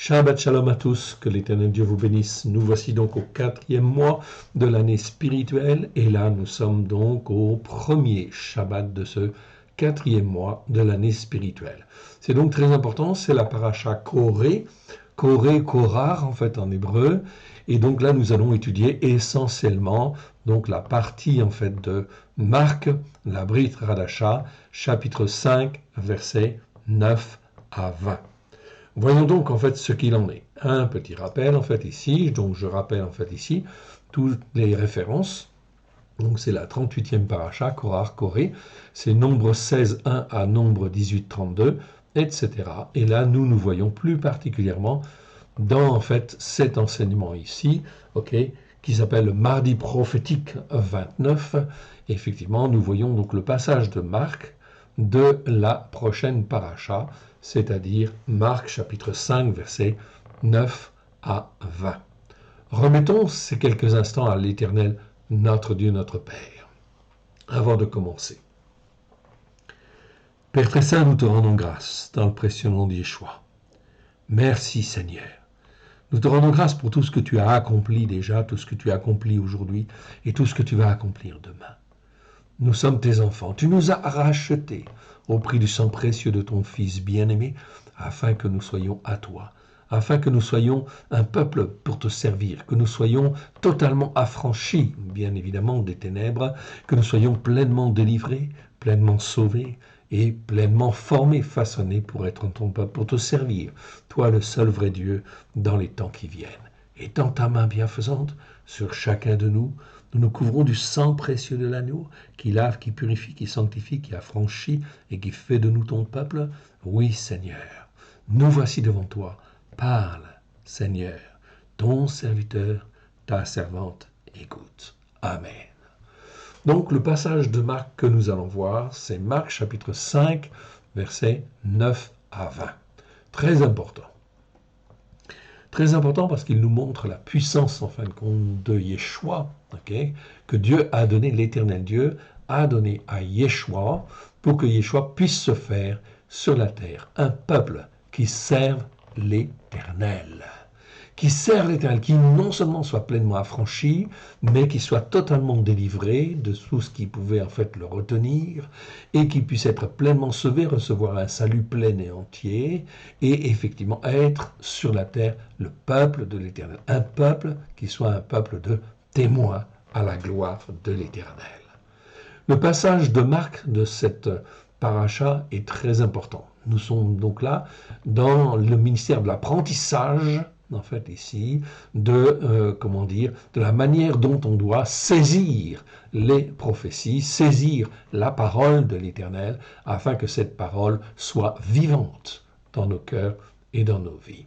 Shabbat Shalom à tous, que l'Éternel Dieu vous bénisse. Nous voici donc au 4e mois de l'année spirituelle et là nous sommes donc au premier Shabbat de ce 4e mois de l'année spirituelle. C'est donc très important, c'est la paracha Koré, Korar en fait en hébreu, et donc là nous allons étudier essentiellement donc la partie en fait de Marc, la Brit Hadasha, chapitre 5, versets 9 à 20. Voyons donc en fait ce qu'il en est. Un petit rappel en fait ici, donc je rappelle en fait ici toutes les références. Donc c'est la 38e paracha, Korar, Koré, c'est nombre 16, 1 à nombre 18, 32, etc. Et là nous voyons plus particulièrement dans en fait cet enseignement ici, ok, qui s'appelle le mardi prophétique 29. Effectivement, nous voyons donc le passage de Marc de la prochaine paracha, c'est-à-dire Marc chapitre 5, versets 9 à 20. Remettons ces quelques instants à l'Éternel, notre Dieu, notre Père, avant de commencer. Père très saint, nous te rendons grâce dans le précieux nom de Yeshua. Merci Seigneur. Nous te rendons grâce pour tout ce que tu as accompli déjà, tout ce que tu as accompli aujourd'hui et tout ce que tu vas accomplir demain. Nous sommes tes enfants. Tu nous as rachetés au prix du sang précieux de ton Fils bien-aimé, afin que nous soyons à toi, afin que nous soyons un peuple pour te servir, que nous soyons totalement affranchis, bien évidemment, des ténèbres, que nous soyons pleinement délivrés, pleinement sauvés et pleinement formés, façonnés pour être ton peuple, pour te servir, toi le seul vrai Dieu, dans les temps qui viennent. Et dans ta main bienfaisante, sur chacun de nous, nous nous couvrons du sang précieux de l'agneau, qui lave, qui purifie, qui sanctifie, qui affranchit et qui fait de nous ton peuple. Oui, Seigneur, nous voici devant toi. Parle, Seigneur, ton serviteur, ta servante, écoute. Amen. Donc, le passage de Marc que nous allons voir, c'est Marc chapitre 5, versets 9 à 20. Très important. Très important parce qu'il nous montre la puissance, en fin de compte, de Yeshua, okay, que Dieu a donné, l'Éternel Dieu a donné à Yeshua pour que Yeshua puisse se faire sur la terre. Un peuple qui serve l'Éternel. Qui serve l'Éternel, qui non seulement soit pleinement affranchi, mais qui soit totalement délivré de tout ce qui pouvait en fait le retenir, et qui puisse être pleinement sauvé, recevoir un salut plein et entier, et effectivement être sur la terre le peuple de l'Éternel. Un peuple qui soit un peuple de témoins à la gloire de l'Éternel. Le passage de Marc de cette paracha est très important. Nous sommes donc là dans le ministère de l'apprentissage, en fait ici, de la manière dont on doit saisir les prophéties, saisir la parole de l'Éternel, afin que cette parole soit vivante dans nos cœurs et dans nos vies.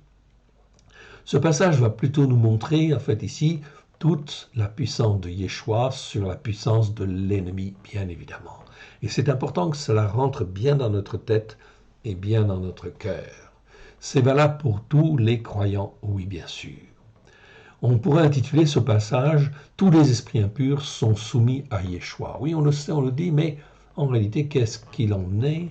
Ce passage va plutôt nous montrer, en fait ici, toute la puissance de Yeshua sur la puissance de l'ennemi, bien évidemment. Et c'est important que cela rentre bien dans notre tête et bien dans notre cœur. C'est valable pour tous les croyants, oui bien sûr. On pourrait intituler ce passage « Tous les esprits impurs sont soumis à Yeshua ». Oui, on le sait, on le dit, mais en réalité, qu'est-ce qu'il en est?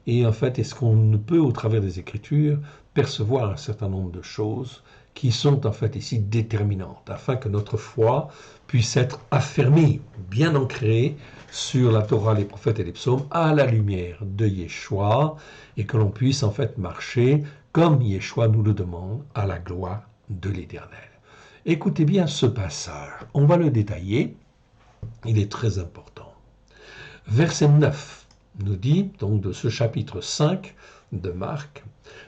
Et en fait, est-ce qu'on ne peut, au travers des Écritures, percevoir un certain nombre de choses qui sont en fait ici déterminantes, afin que notre foi puisse être affermie, bien ancrée sur la Torah, les prophètes et les psaumes, à la lumière de Yeshua, et que l'on puisse en fait marcher comme Yeshua nous le demande, à la gloire de l'Éternel. Écoutez bien ce passage, on va le détailler, il est très important. Verset 9 nous dit, donc de ce chapitre 5 de Marc,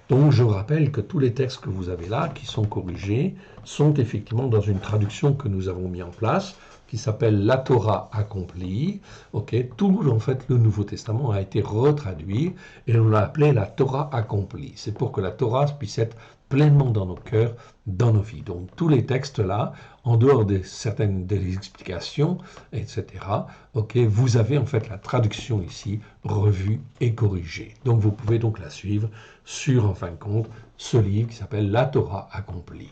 donc je rappelle que tous les textes que vous avez là, qui sont corrigés, sont effectivement dans une traduction que nous avons mis en place, qui s'appelle la Torah accomplie. Okay. Tout en fait le Nouveau Testament a été retraduit et on l'a appelé la Torah accomplie. C'est pour que la Torah puisse être pleinement dans nos cœurs, dans nos vies. Donc tous les textes là, en dehors de certaines des explications, etc., vous avez en fait la traduction ici, revue et corrigée. Donc vous pouvez donc la suivre sur, en fin de compte, ce livre qui s'appelle la Torah accomplie.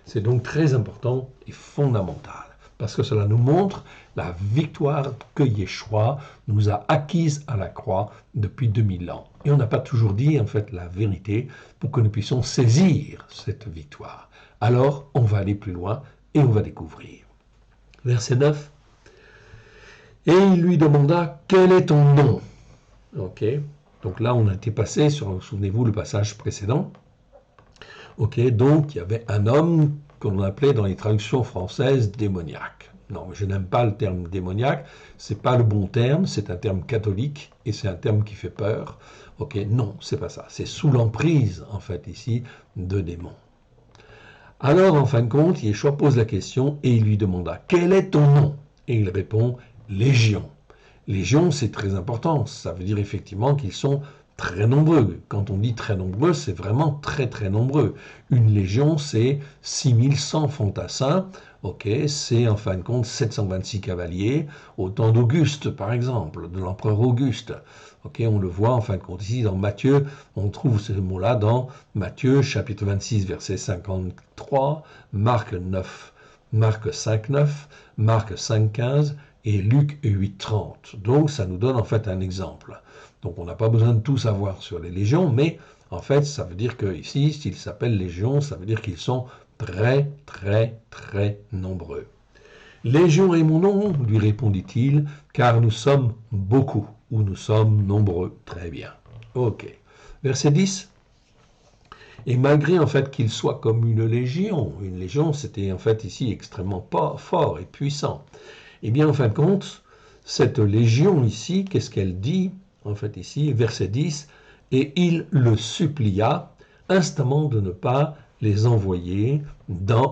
C'est donc très important et fondamental. parce que cela nous montre la victoire que Yeshua nous a acquise à la croix depuis 2000 ans. Et on n'a pas toujours dit en fait la vérité pour que nous puissions saisir cette victoire. Alors, on va aller plus loin et on va découvrir. Verset 9. Et il lui demanda, quel est ton nom? Ok, donc là on a été passé sur, souvenez-vous, le passage précédent. Ok, donc il y avait un homme qu'on appelait dans les traductions françaises démoniaque. Non, je n'aime pas le terme démoniaque, c'est pas le bon terme, c'est un terme catholique et c'est un terme qui fait peur. Ok, non, c'est pas ça, c'est sous l'emprise en fait ici de démons. Alors en fin de compte, Yeshua pose la question et il lui demanda, quel est ton nom? Et il répond, Légion. Légion, c'est très important, ça veut dire effectivement qu'ils sont très nombreux. Quand on dit très nombreux, c'est vraiment très très nombreux. Une légion, c'est 6100 fantassins, ok, c'est en fin de compte 726 cavaliers, au temps d'Auguste par exemple, de l'empereur Auguste. Ok, on le voit en fin de compte ici dans Matthieu, on trouve ce mot-là dans Matthieu chapitre 26 verset 53, Marc 5, 9, Marc 5, 15 et Luc 8, 30. Donc ça nous donne en fait un exemple. Donc on n'a pas besoin de tout savoir sur les légions, mais en fait ça veut dire que ici, s'ils s'appellent légions, ça veut dire qu'ils sont très très très nombreux. Légion est mon nom, lui répondit-il, car nous sommes beaucoup, ou nous sommes nombreux. Très bien. Ok. Verset 10. Et malgré en fait qu'il soit comme une légion c'était en fait ici extrêmement fort et puissant. Eh bien en fin de compte, cette légion ici, qu'est-ce qu'elle dit? En fait ici, verset 10, et il le supplia instamment de ne pas les envoyer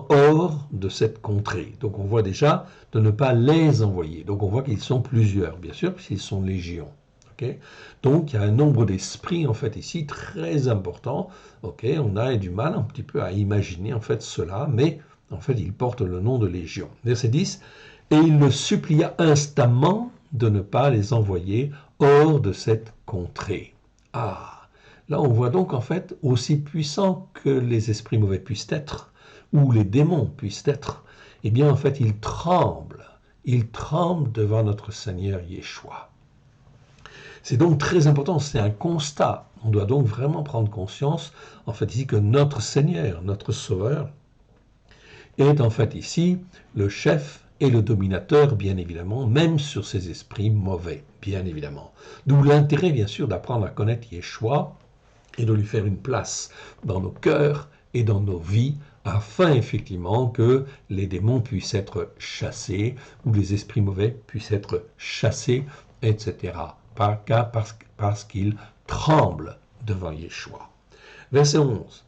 hors de cette contrée. Donc on voit déjà de ne pas les envoyer. Donc on voit qu'ils sont plusieurs, bien sûr, puisqu'ils sont légions. Okay. Donc il y a un nombre d'esprits en fait ici très important. Okay. On a du mal un petit peu à imaginer en fait cela, mais en fait il porte le nom de légion. Verset 10, et il le supplia instamment de ne pas les envoyer hors de cette contrée. Ah, là on voit donc en fait, aussi puissants que les esprits mauvais puissent être, ou les démons puissent être, eh bien en fait ils tremblent devant notre Seigneur Yeshua. C'est donc très important, c'est un constat. On doit donc vraiment prendre conscience, en fait ici, que notre Seigneur, notre Sauveur, est en fait ici le chef et le dominateur, bien évidemment, même sur ces esprits mauvais, bien évidemment. D'où l'intérêt, bien sûr, d'apprendre à connaître Yeshua et de lui faire une place dans nos cœurs et dans nos vies, afin effectivement que les démons puissent être chassés, ou les esprits mauvais puissent être chassés, etc. Parce qu'ils tremblent devant Yeshua. Verset 11.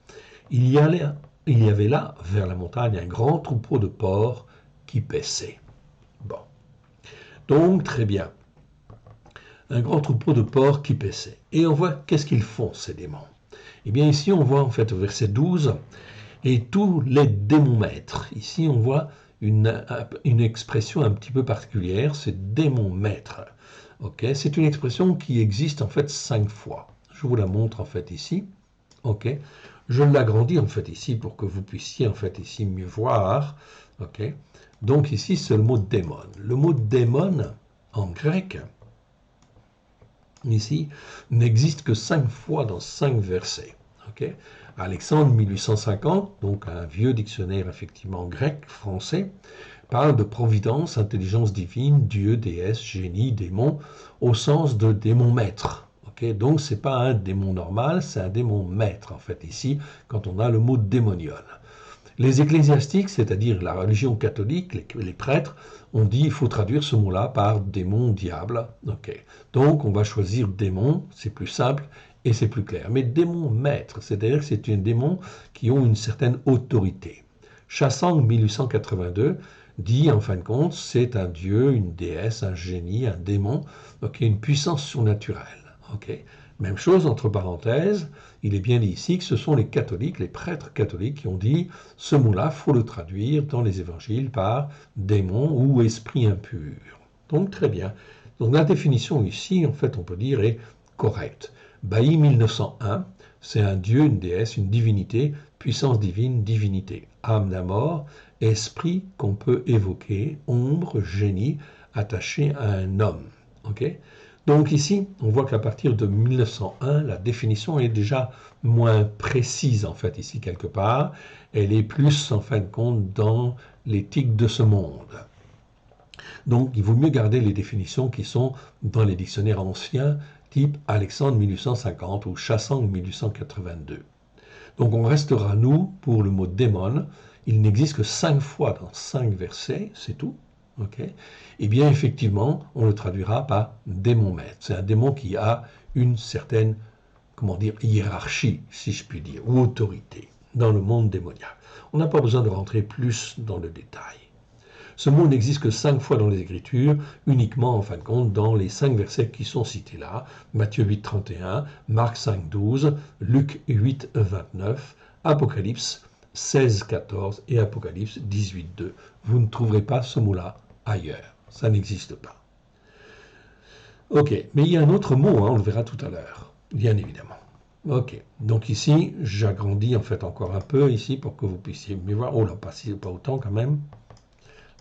Il y avait là, vers la montagne, un grand troupeau de porcs qui paissaient. Bon. Donc, très bien. Un grand troupeau de porcs qui paissaient. Et on voit qu'est-ce qu'ils font, ces démons. Eh bien, ici, on voit en fait au verset 12, et tous les démons maîtres. Ici, on voit une expression un petit peu particulière, c'est démon maître. Okay. C'est une expression qui existe en fait 5 fois. Je vous la montre en fait ici. Okay. Je l'agrandis en fait ici pour que vous puissiez en fait ici mieux voir. Okay. Donc ici c'est le mot démon. Le mot démon en grec ici n'existe que 5 fois dans 5 versets. Okay. Alexandre 1850, donc un vieux dictionnaire effectivement grec, français, parle de providence, intelligence divine, Dieu, déesse, génie, démon, au sens de démon maître. Okay. Donc ce n'est pas un démon normal, c'est un démon maître en fait ici, quand on a le mot démoniol. Les ecclésiastiques, c'est-à-dire la religion catholique, les prêtres, ont dit il faut traduire ce mot-là par démon, diable. Okay. Donc on va choisir démon, c'est plus simple et c'est plus clair. Mais démon maître, c'est-à-dire que c'est un démon qui ont une certaine autorité. Chassang 1882 dit en fin de compte, c'est un dieu, une déesse, un génie, un démon, okay, une puissance surnaturelle. Okay. Même chose, entre parenthèses, il est bien dit ici que ce sont les catholiques, les prêtres catholiques qui ont dit ce mot-là, il faut le traduire dans les évangiles par démon ou esprit impur. Donc très bien. Donc la définition ici, en fait, on peut dire est correcte. Bailly 1901, c'est un dieu, une déesse, une divinité, puissance divine, divinité. âme d'un mort, esprit qu'on peut évoquer, ombre, génie, attaché à un homme. Okay, donc ici, on voit qu'à partir de 1901, la définition est déjà moins précise, en fait, ici, quelque part. Elle est plus, en fin de compte, dans l'éthique de ce monde. Donc, il vaut mieux garder les définitions qui sont dans les dictionnaires anciens, type Alexandre 1850 ou Chassan 1882. Donc, on restera, nous, pour le mot démon. Il n'existe que 5 fois dans 5 versets, c'est tout. Okay. Eh bien, effectivement, on le traduira par démon maître. C'est un démon qui a une certaine, comment dire, hiérarchie, si je puis dire, ou autorité dans le monde démoniaque. On n'a pas besoin de rentrer plus dans le détail. Ce mot n'existe que 5 fois dans les Écritures, uniquement en fin de compte dans les 5 versets qui sont cités là, Matthieu 8, 31, Marc 5, 12, Luc 8, 29, Apocalypse 16, 14 et Apocalypse 18, 2. Vous ne trouverez pas ce mot-là ailleurs, ça n'existe pas. Ok, mais il y a un autre mot, on le verra tout à l'heure, bien évidemment. Ok, donc ici, j'agrandis en fait encore un peu ici pour que vous puissiez mieux voir. Oh là, pas autant quand même.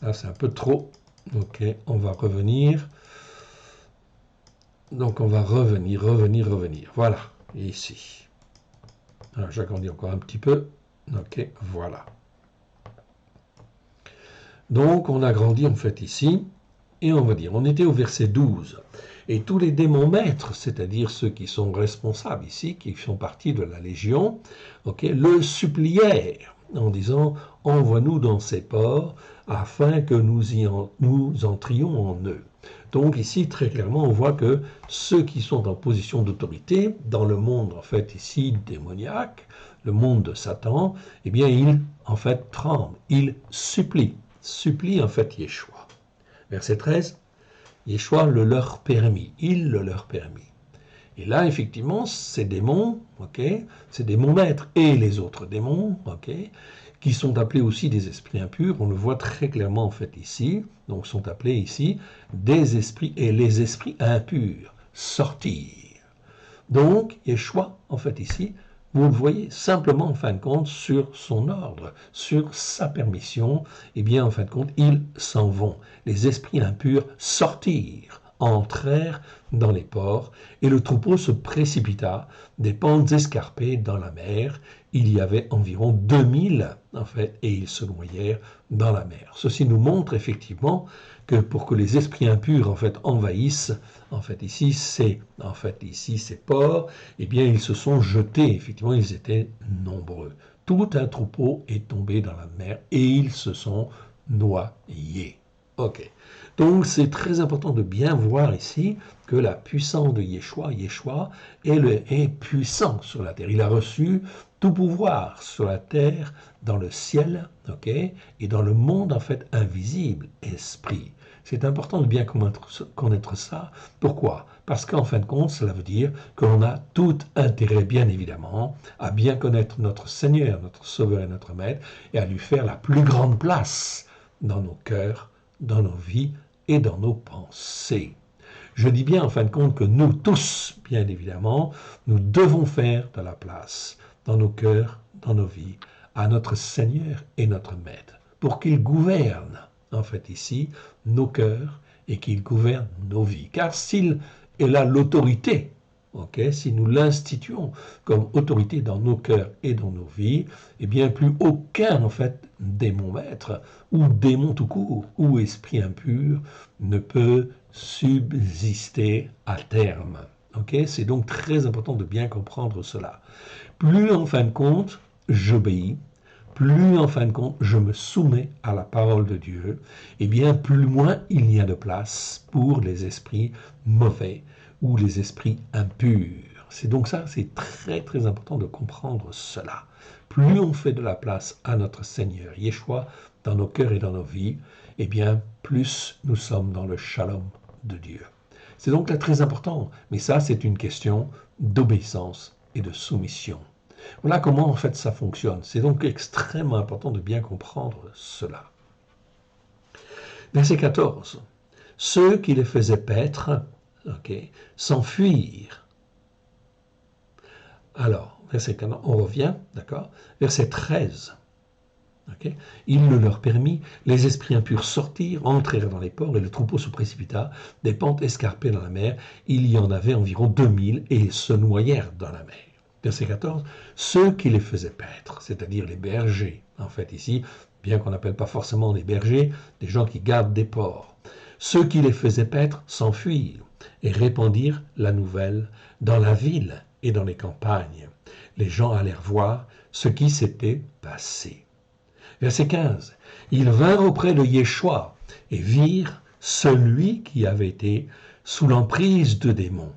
Là, c'est un peu trop. Ok, on va revenir. Donc, on va revenir. Voilà, ici. Alors, j'agrandis encore un petit peu. Ok, voilà. Donc, on agrandit en fait ici. Et on va dire, on était au verset 12. Et tous les démons maîtres, c'est-à-dire ceux qui sont responsables ici, qui font partie de la Légion, le supplièrent en disant, envoie-nous dans ces ports afin que nous entrions en eux. Donc ici, très clairement, on voit que ceux qui sont en position d'autorité, dans le monde, en fait, ici, démoniaque, le monde de Satan, eh bien, ils, en fait, tremblent, ils supplient, en fait, Yeshua. Verset 13, Yeshua le leur permit, il le leur permit. Et là, effectivement, ces démons, ces démons maîtres et les autres démons, qui sont appelés aussi des esprits impurs, on le voit très clairement en fait ici, donc sont appelés ici des esprits et les esprits impurs, sortir. Donc, Yeshua, en fait ici, vous le voyez simplement en fin de compte sur son ordre, sur sa permission, et bien en fin de compte, ils s'en vont. Les esprits impurs sortirent, entrèrent dans les ports, et le troupeau se précipita des pentes escarpées dans la mer. Il y avait environ 2000, en fait, et ils se noyèrent dans la mer. Ceci nous montre effectivement que pour que les esprits impurs, en fait, envahissent, en fait, ici, ces ports, eh bien, ils se sont jetés, effectivement, ils étaient nombreux. Tout un troupeau est tombé dans la mer et ils se sont noyés. Ok. Donc, c'est très important de bien voir ici que la puissance de Yeshua est puissant sur la terre. Il a reçu tout pouvoir sur la terre, dans le ciel, et dans le monde, en fait, invisible, esprit. C'est important de bien connaître ça. Pourquoi? Parce qu'en fin de compte, cela veut dire que l'on a tout intérêt, bien évidemment, à bien connaître notre Seigneur, notre Sauveur et notre Maître, et à lui faire la plus grande place dans nos cœurs, dans nos vies et dans nos pensées. Je dis bien en fin de compte que nous tous, bien évidemment, nous devons faire de la place dans nos cœurs, dans nos vies, à notre Seigneur et notre Maître, pour qu'il gouverne, en fait ici, nos cœurs et qu'il gouverne nos vies. Car s'il est là l'autorité, si nous l'instituons comme autorité dans nos cœurs et dans nos vies, eh bien plus aucun en fait démon maître ou démon tout court ou esprit impur ne peut subsister à terme. C'est donc très important de bien comprendre cela. Plus en fin de compte j'obéis, plus en fin de compte je me soumets à la parole de Dieu, et bien plus loin il y a de place pour les esprits mauvais ou les esprits impurs. C'est donc ça, c'est très très important de comprendre cela. Plus on fait de la place à notre Seigneur Yeshua dans nos cœurs et dans nos vies, et bien plus nous sommes dans le shalom de Dieu. C'est donc là très important, mais ça c'est une question d'obéissance et de soumission. Voilà comment en fait ça fonctionne. C'est donc extrêmement important de bien comprendre cela. Verset 14. Ceux qui les faisaient paître, s'enfuirent. Alors, verset 14, on revient, d'accord. Verset 13. Okay. Il le leur permit, les esprits impurs sortirent, entrèrent dans les ports, et le troupeau se précipita, des pentes escarpées dans la mer. Il y en avait environ 2000, et se noyèrent dans la mer. Verset 14, ceux qui les faisaient paître, c'est-à-dire les bergers, en fait ici, bien qu'on n'appelle pas forcément des bergers, des gens qui gardent des porcs, ceux qui les faisaient paître s'enfuirent et répandirent la nouvelle dans la ville et dans les campagnes. Les gens allèrent voir ce qui s'était passé. Verset 15. Ils vinrent auprès de Yeshua et virent celui qui avait été sous l'emprise de démons.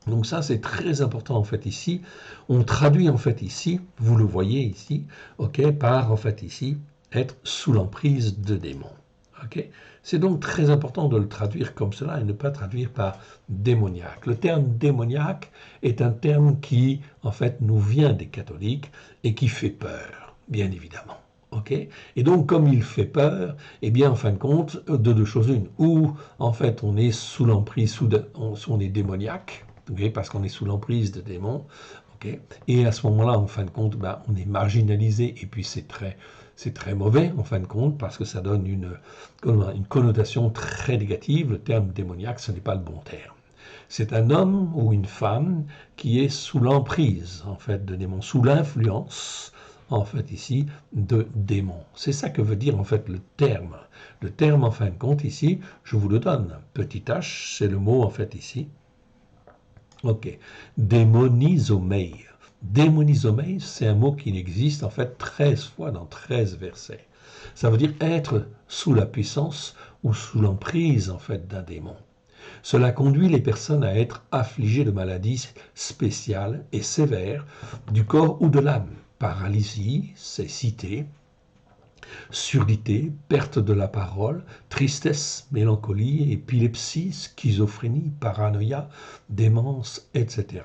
Donc ça, c'est très important en fait ici. On traduit en fait ici, vous le voyez ici, ok, par en fait ici, être sous l'emprise de démons. Ok. C'est donc très important de le traduire comme cela et ne pas traduire par démoniaque. Le terme démoniaque est un terme qui en fait nous vient des catholiques et qui fait peur, bien évidemment. Okay. Et donc, comme il fait peur, eh bien, en fin de compte, de deux choses une. Ou, en fait, on est sous l'emprise, on est démoniaque, okay, parce qu'on est sous l'emprise de démons. Okay. Et à ce moment-là, en fin de compte, ben, on est marginalisé, et puis c'est très mauvais, en fin de compte, parce que ça donne une connotation très négative. Le terme démoniaque, ce n'est pas le bon terme. C'est un homme ou une femme qui est sous l'emprise, en fait, de démons, sous l'influence, en fait, ici, de démons. C'est ça que veut dire, en fait, le terme. Le terme, en fin de compte, ici, je vous le donne. Petit h, c'est le mot, en fait, ici. Ok. Démonizomai. Démonizomai, c'est un mot qui n'existe, en fait, 13 fois dans 13 versets. Ça veut dire être sous la puissance ou sous l'emprise, en fait, d'un démon. Cela conduit les personnes à être affligées de maladies spéciales et sévères du corps ou de l'âme. Paralysie, cécité, surdité, perte de la parole, tristesse, mélancolie, épilepsie, schizophrénie, paranoïa, démence, etc.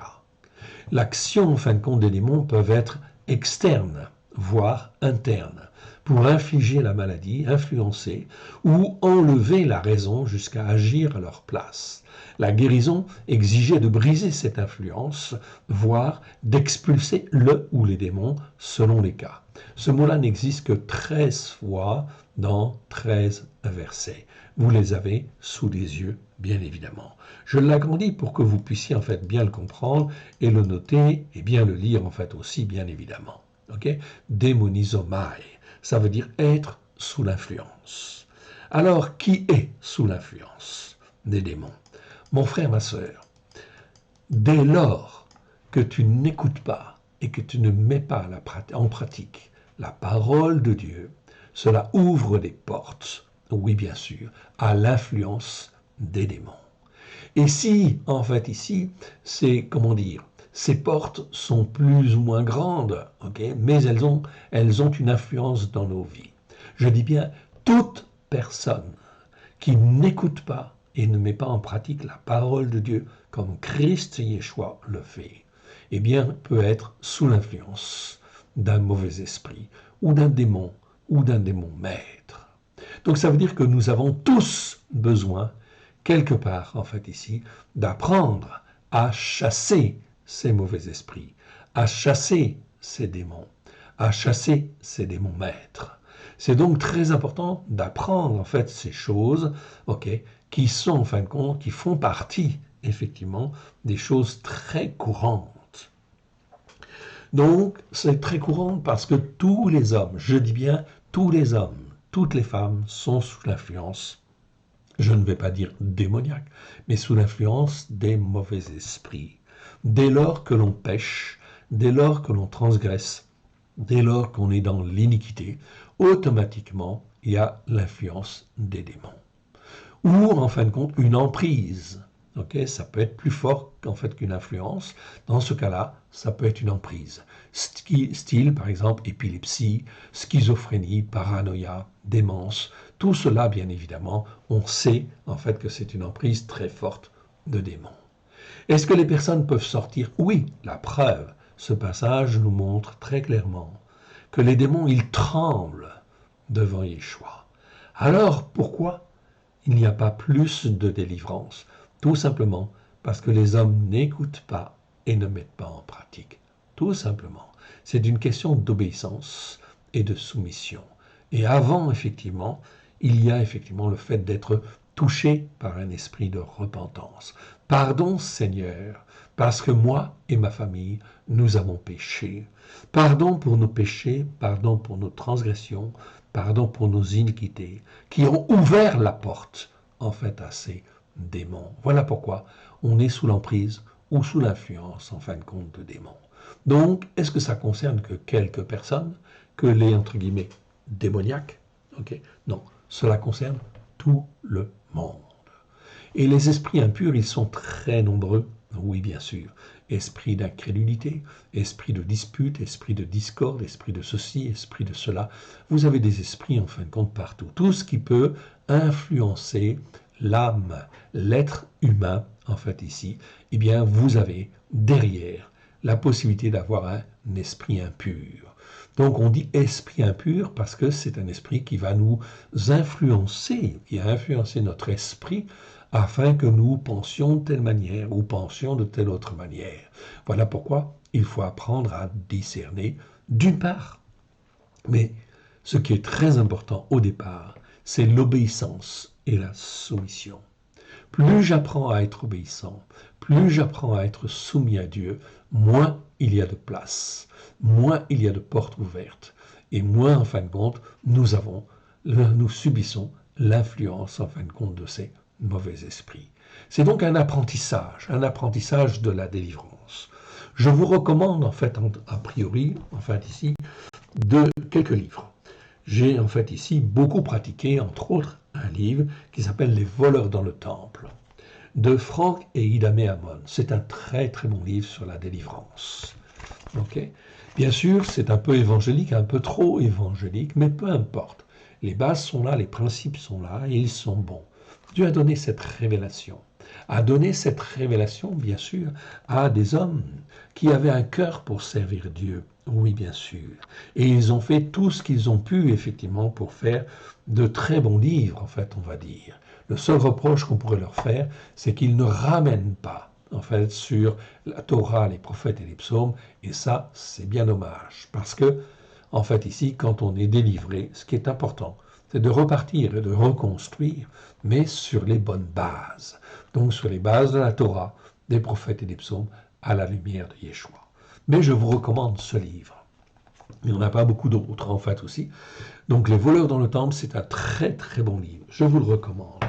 L'action, en fin de compte, des démons peuvent être externes, voire internes, pour infliger la maladie, influencer ou enlever la raison jusqu'à agir à leur place. La guérison exigeait de briser cette influence, voire d'expulser le ou les démons selon les cas. Ce mot-là n'existe que 13 fois dans 13 versets. Vous les avez sous les yeux, bien évidemment. Je l'agrandis pour que vous puissiez en fait bien le comprendre et le noter et bien le lire en fait aussi, bien évidemment. Ok? Démonizomai, ça veut dire être sous l'influence. Alors, qui est sous l'influence des démons? Mon frère, ma sœur, dès lors que tu n'écoutes pas et que tu ne mets pas en pratique la parole de Dieu, cela ouvre des portes, oui bien sûr, à l'influence des démons. Et si, en fait, ici, c'est, comment dire, ces portes sont plus ou moins grandes, okay, mais elles ont une influence dans nos vies. Je dis bien, toute personne qui n'écoute pas et ne met pas en pratique la parole de Dieu comme Christ Yeshua le fait, eh bien, peut être sous l'influence d'un mauvais esprit ou d'un démon maître. Donc ça veut dire que nous avons tous besoin, quelque part en fait ici, d'apprendre à chasser ces mauvais esprits, à chasser ces démons maîtres. C'est donc très important d'apprendre en fait ces choses, ok, qui sont en fin de compte, qui font partie effectivement des choses très courantes. Donc c'est très courant parce que tous les hommes, je dis bien tous les hommes, toutes les femmes sont sous l'influence, je ne vais pas dire démoniaque, mais sous l'influence des mauvais esprits. Dès lors que l'on pêche, dès lors que l'on transgresse, dès lors qu'on est dans l'iniquité, automatiquement, il y a l'influence des démons. Ou, en fin de compte, une emprise. Okay, ça peut être plus fort qu'en fait qu'une influence. Dans ce cas-là, ça peut être une emprise. Style, par exemple, épilepsie, schizophrénie, paranoïa, démence. Tout cela, bien évidemment, on sait en fait que c'est une emprise très forte de démons. Est-ce que les personnes peuvent sortir? Oui, la preuve. Ce passage nous montre très clairement que les démons, ils tremblent devant Yeshua. Alors, pourquoi il n'y a pas plus de délivrance? Tout simplement parce que les hommes n'écoutent pas et ne mettent pas en pratique. Tout simplement. C'est une question d'obéissance et de soumission. Et avant, effectivement, il y a effectivement le fait d'être touché par un esprit de repentance. Pardon, Seigneur, parce que moi et ma famille, nous avons péché. Pardon pour nos péchés, pardon pour nos transgressions, pardon pour nos iniquités, qui ont ouvert la porte, en fait, à ces démons. Voilà pourquoi on est sous l'emprise ou sous l'influence, en fin de compte, de démons. Donc, est-ce que ça concerne que quelques personnes, que les, entre guillemets, démoniaques? Non, cela concerne tout le monde. Et les esprits impurs, ils sont très nombreux, oui bien sûr. Esprit d'incrédulité, esprit de dispute, esprit de discorde, esprit de ceci, esprit de cela. Vous avez des esprits en fin de compte partout. Tout ce qui peut influencer l'âme, l'être humain, en fait ici, eh bien vous avez derrière la possibilité d'avoir un esprit impur. Donc on dit esprit impur parce que c'est un esprit qui va nous influencer, qui a influencé notre esprit afin que nous pensions de telle manière ou pensions de telle autre manière. Voilà pourquoi il faut apprendre à discerner d'une part. Mais ce qui est très important au départ, c'est l'obéissance et la soumission. Plus j'apprends à être obéissant, plus j'apprends à être soumis à Dieu, moins il y a de place, moins il y a de portes ouvertes, et moins, en fin de compte, nous subissons l'influence, en fin de compte, de ces mauvais esprits. C'est donc un apprentissage de la délivrance. Je vous recommande, en fait, a priori, en fait, ici, quelques livres. J'ai, en fait, ici, beaucoup pratiqué, entre autres, un livre qui s'appelle « Les voleurs dans le temple » de Frank et Ida Mehamon. C'est un très très bon livre sur la délivrance. Bien sûr, c'est un peu évangélique, un peu trop évangélique, mais peu importe. Les bases sont là, les principes sont là, et ils sont bons. Dieu a donné cette révélation. A donné cette révélation, bien sûr, à des hommes qui avaient un cœur pour servir Dieu. Oui, bien sûr. Et ils ont fait tout ce qu'ils ont pu, effectivement, pour faire de très bons livres, en fait, on va dire. Le seul reproche qu'on pourrait leur faire, c'est qu'ils ne ramènent pas, en fait, sur la Torah, les prophètes et les psaumes, et ça, c'est bien dommage, parce que, en fait, ici, quand on est délivré, ce qui est important, c'est de repartir et de reconstruire, mais sur les bonnes bases. Donc, sur les bases de la Torah, des prophètes et des psaumes, à la lumière de Yeshua. Mais je vous recommande ce livre. Il n'y en a pas beaucoup d'autres, en fait, aussi. Donc, Les voleurs dans le temple, c'est un très, très bon livre. Je vous le recommande.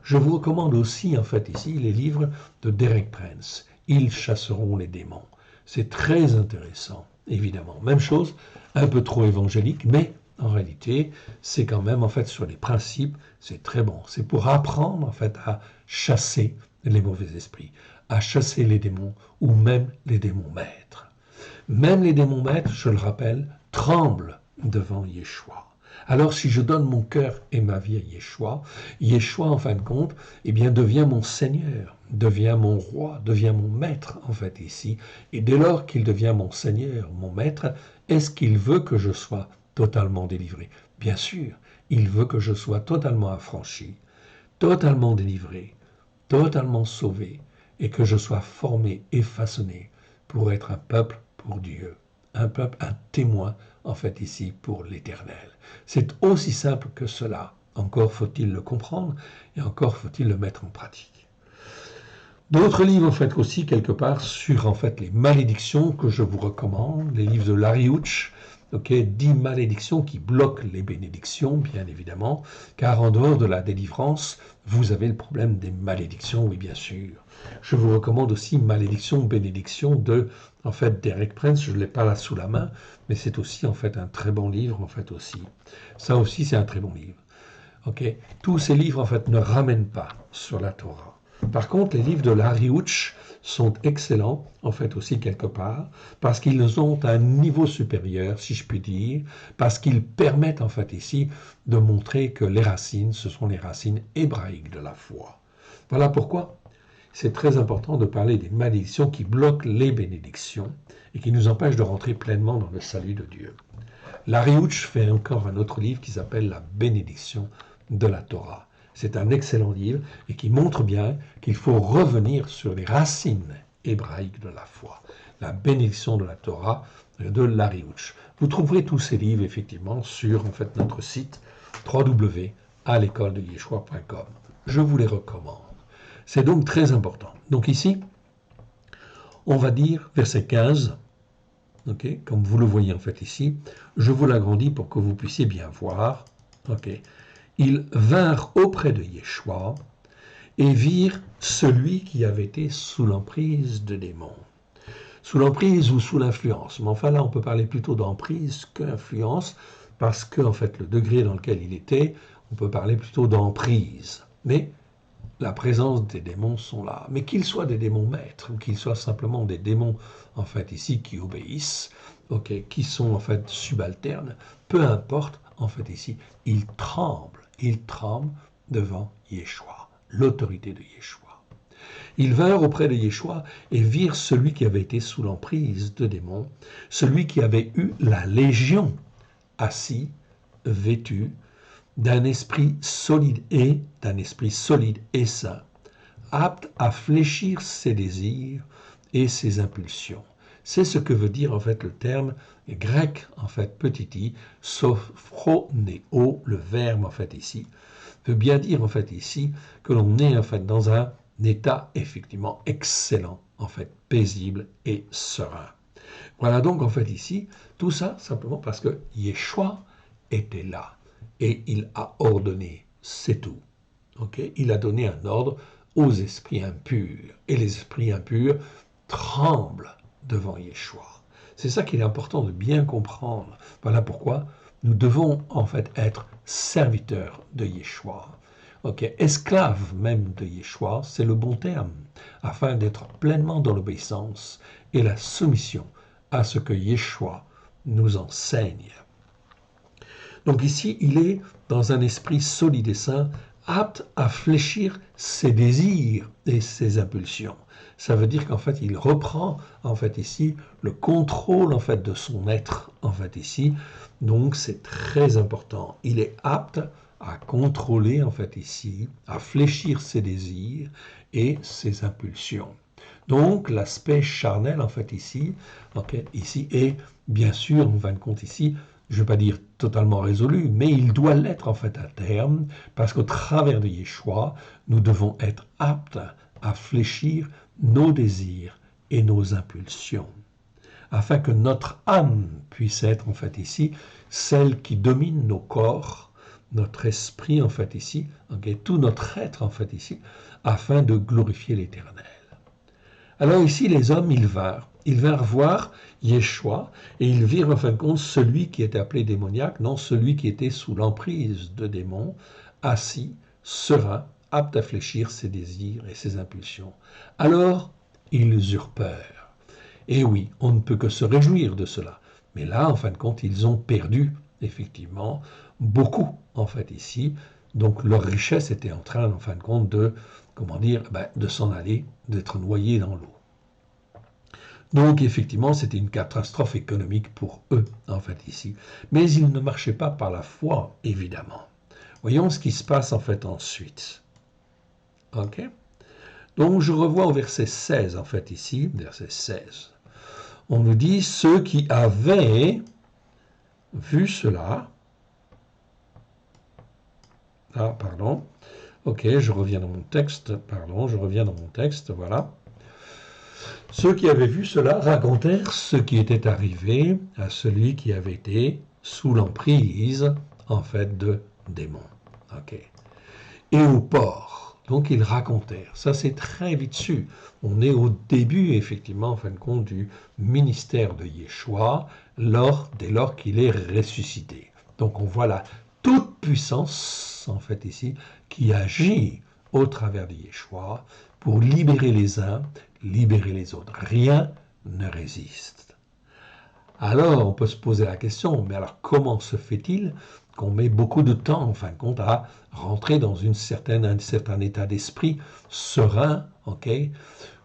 Je vous recommande aussi, en fait, ici, les livres de Derek Prince. Ils chasseront les démons. C'est très intéressant, évidemment. Même chose, un peu trop évangélique, mais en réalité, c'est quand même, en fait, sur les principes, c'est très bon. C'est pour apprendre, en fait, à chasser les mauvais esprits, à chasser les démons ou même les démons maîtres. Même les démons maîtres, je le rappelle, tremblent devant Yeshua. Alors si je donne mon cœur et ma vie à Yeshua, Yeshua, en fin de compte, eh bien, devient mon Seigneur, devient mon roi, devient mon maître, en fait, ici. Et dès lors qu'il devient mon Seigneur, mon maître, est-ce qu'il veut que je sois totalement délivré? Bien sûr, il veut que je sois totalement affranchi, totalement délivré, totalement sauvé, et que je sois formé et façonné pour être un peuple pour Dieu, un peuple, un témoin, en fait, ici, pour l'Éternel. C'est aussi simple que cela. Encore faut-il le comprendre, et encore faut-il le mettre en pratique. D'autres livres, en fait, aussi, quelque part, sur, en fait, les malédictions que je vous recommande, les livres de Larry Hutch, 10 malédictions qui bloquent les bénédictions, bien évidemment, car en dehors de la délivrance, vous avez le problème des malédictions, oui, bien sûr. Je vous recommande aussi Malédiction, bénédiction de, en fait, Derek Prince. Je ne l'ai pas là sous la main, mais c'est aussi, en fait, un très bon livre, en fait, aussi. Ça aussi, c'est un très bon livre. Tous ces livres, en fait, ne ramènent pas sur la Torah. Par contre, les livres de Larry Hutch sont excellents, en fait, aussi, quelque part, parce qu'ils ont un niveau supérieur, si je puis dire, parce qu'ils permettent, en fait, ici, de montrer que les racines, ce sont les racines hébraïques de la foi. Voilà pourquoi c'est très important de parler des malédictions qui bloquent les bénédictions et qui nous empêchent de rentrer pleinement dans le salut de Dieu. Larry Hutch fait encore un autre livre qui s'appelle La bénédiction de la Torah. C'est un excellent livre et qui montre bien qu'il faut revenir sur les racines hébraïques de la foi. La bénédiction de la Torah de Larry Hutch. Vous trouverez tous ces livres, effectivement, sur en fait, notre site www.alecoledeyeshua.com. Je vous les recommande. C'est donc très important. Donc ici, on va dire verset 15, okay, comme vous le voyez en fait ici, je vous l'agrandis pour que vous puissiez bien voir. Okay. Ils vinrent auprès de Yeshua et virent celui qui avait été sous l'emprise de démons. Sous l'emprise ou sous l'influence. Mais enfin là, on peut parler plutôt d'emprise qu'influence, parce que en fait, le degré dans lequel il était, on peut parler plutôt d'emprise. Mais la présence des démons sont là. Mais qu'ils soient des démons maîtres, ou qu'ils soient simplement des démons, en fait, ici, qui obéissent, okay, qui sont, en fait, subalternes, peu importe, en fait, ici, ils tremblent devant Yeshua, l'autorité de Yeshua. Ils vinrent auprès de Yeshua et virent celui qui avait été sous l'emprise de démons, celui qui avait eu la légion, assis, vêtu, d'un esprit solide et saint, apte à fléchir ses désirs et ses impulsions. C'est ce que veut dire en fait le terme grec, en fait petit i, sophronéo, le verbe en fait ici, veut bien dire en fait ici que l'on est en fait dans un état effectivement excellent, en fait paisible et serein. Voilà donc en fait ici, tout ça simplement parce que Yeshua était là et il a ordonné, c'est tout. Okay? Il a donné un ordre aux esprits impurs et les esprits impurs tremblent devant Yeshua. C'est ça qu'il est important de bien comprendre. Voilà pourquoi nous devons en fait être serviteurs de Yeshua. Okay. Esclave même de Yeshua, c'est le bon terme, afin d'être pleinement dans l'obéissance et la soumission à ce que Yeshua nous enseigne. Donc ici, il est dans un esprit solide et saint, apte à fléchir ses désirs et ses impulsions. Ça veut dire qu'en fait, il reprend en fait ici le contrôle en fait de son être en fait ici. Donc c'est très important. Il est apte à contrôler en fait ici, à fléchir ses désirs et ses impulsions. Donc l'aspect charnel en fait ici, okay, ici est bien sûr en fin de compte ici, je ne vais pas dire totalement résolu, mais il doit l'être en fait à terme, parce qu'au travers de Yeshua, nous devons être aptes à fléchir nos désirs et nos impulsions, afin que notre âme puisse être en fait ici celle qui domine nos corps, notre esprit en fait ici, okay, tout notre être en fait ici, afin de glorifier l'Éternel. Alors ici, les hommes, ils vinrent voir Yeshua et ils virent en fin de compte celui qui était appelé démoniaque, non celui qui était sous l'emprise de démons, assis, serein, apte à fléchir ses désirs et ses impulsions. Alors, ils eurent peur. Et oui, on ne peut que se réjouir de cela. Mais là, en fin de compte, ils ont perdu, effectivement, beaucoup, en fait, ici. Donc, leur richesse était en train, en fin de compte, de s'en aller, d'être noyés dans l'eau. Donc, effectivement, c'était une catastrophe économique pour eux, en fait, ici. Mais ils ne marchaient pas par la foi, évidemment. Voyons ce qui se passe, en fait, ensuite. OK? Donc, je revois au verset 16, en fait, ici, verset 16. On nous dit, ceux qui avaient vu cela... Ah, pardon. Ok, je reviens dans mon texte, voilà. Ceux qui avaient vu cela racontèrent ce qui était arrivé à celui qui avait été sous l'emprise, en fait, de démons. Ok. Et au port. Donc, ils racontèrent. Ça, c'est très vite su. On est au début, effectivement, en fin de compte, du ministère de Yeshua, dès lors qu'il est ressuscité. Donc, on voit la toute puissance, en fait, ici, qui agit au travers de Yeshua pour libérer les uns, libérer les autres. Rien ne résiste. Alors, on peut se poser la question, mais alors comment se fait-il qu'on met beaucoup de temps, en fin de compte, à rentrer dans un certain état d'esprit serein, okay,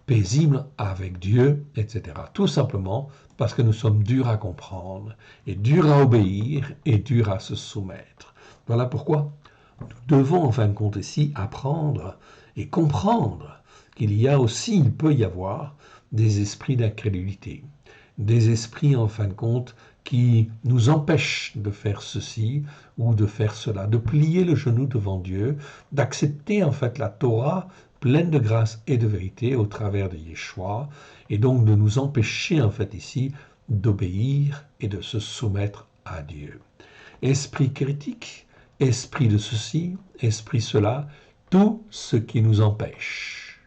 paisible avec Dieu, etc. Tout simplement parce que nous sommes durs à comprendre, et durs à obéir, et durs à se soumettre. Voilà pourquoi nous devons, en fin de compte, ici, apprendre et comprendre qu'il peut y avoir des esprits d'incrédulité, des esprits, en fin de compte, qui nous empêchent de faire ceci ou de faire cela, de plier le genou devant Dieu, d'accepter en fait la Torah pleine de grâce et de vérité au travers de Yeshua, et donc de nous empêcher en fait ici d'obéir et de se soumettre à Dieu. Esprit critique, esprit de ceci, esprit cela, tout ce qui nous empêche,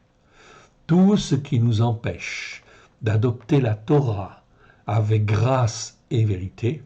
d'adopter la Torah avec grâce et vérité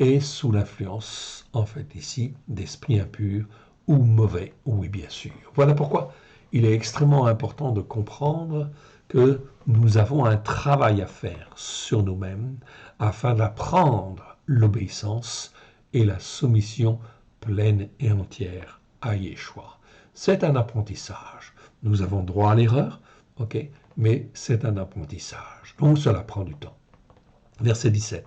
est sous l'influence, en fait ici, d'esprits impurs ou mauvais, oui bien sûr. Voilà pourquoi il est extrêmement important de comprendre que nous avons un travail à faire sur nous-mêmes afin d'apprendre l'obéissance et la soumission pleine et entière à Yeshua. C'est un apprentissage. Nous avons droit à l'erreur, ok, mais c'est un apprentissage. Donc cela prend du temps. Verset 17.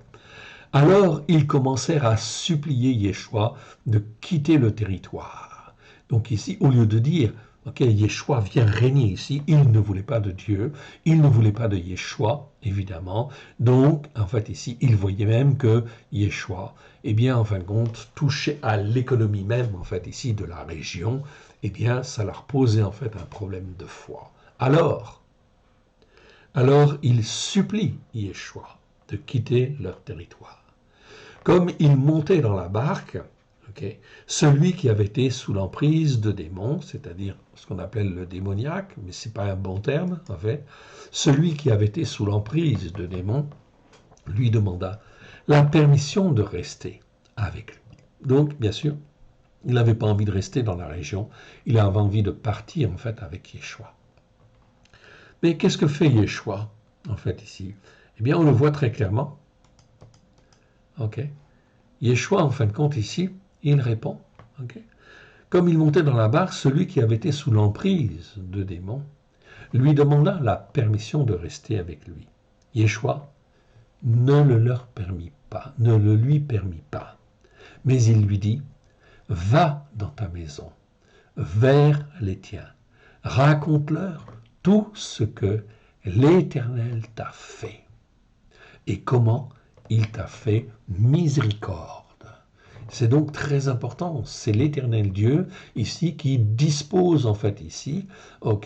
Alors ils commencèrent à supplier Yeshua de quitter le territoire. Donc ici, au lieu de dire ok, Yeshua vient régner ici, il ne voulait pas de Dieu, il ne voulait pas de Yeshua, évidemment. Donc, en fait, ici, il voyait même que Yeshua, eh bien, en fin de compte, touchait à l'économie même, en fait, ici, de la région, eh bien, ça leur posait, en fait, un problème de foi. Alors, il supplie Yeshua de quitter leur territoire. Comme il montait dans la barque, okay, celui qui avait été sous l'emprise de démons, c'est-à-dire ce qu'on appelle le démoniaque, mais ce n'est pas un bon terme, en fait, celui qui avait été sous l'emprise de démons lui demanda la permission de rester avec lui. Donc, bien sûr, il n'avait pas envie de rester dans la région, il avait envie de partir, en fait, avec Yeshua. Mais qu'est-ce que fait Yeshua, en fait, ici? Eh bien, on le voit très clairement. Ok. Yeshua, en fin de compte, ici, il répond. Okay. Comme il montait dans la barque, celui qui avait été sous l'emprise de démons lui demanda la permission de rester avec lui. Yeshua ne le leur permit pas, ne le lui permit pas. Mais il lui dit, va dans ta maison, vers les tiens, raconte-leur tout ce que l'Éternel t'a fait et comment il t'a fait miséricorde. C'est donc très important, c'est l'Éternel Dieu ici qui dispose en fait ici,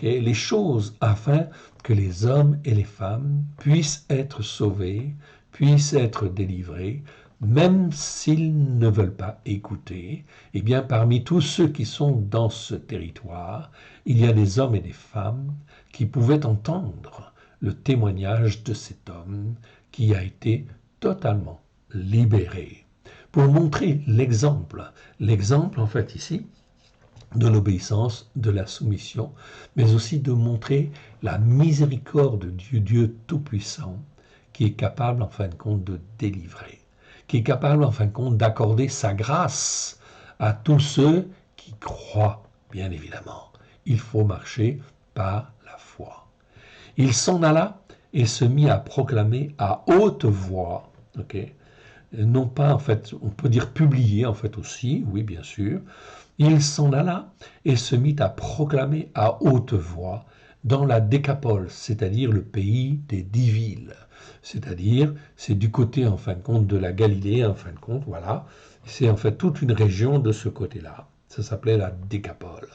les choses afin que les hommes et les femmes puissent être sauvés, puissent être délivrés, même s'ils ne veulent pas écouter. Eh bien, parmi tous ceux qui sont dans ce territoire, il y a des hommes et des femmes qui pouvaient entendre le témoignage de cet homme qui a été totalement libéré. Pour montrer l'exemple en fait ici, de l'obéissance, de la soumission, mais aussi de montrer la miséricorde du Dieu Tout-Puissant qui est capable en fin de compte de délivrer, qui est capable en fin de compte d'accorder sa grâce à tous ceux qui croient, bien évidemment. Il faut marcher par la foi. Il s'en alla et se mit à proclamer à haute voix, non pas en fait, on peut dire publier en fait aussi, oui bien sûr, il s'en alla et se mit à proclamer à haute voix dans la Décapole, c'est-à-dire le pays des 10 villes, c'est-à-dire c'est du côté en fin de compte de la Galilée, en fin de compte, voilà, c'est en fait toute une région de ce côté-là, ça s'appelait la Décapole.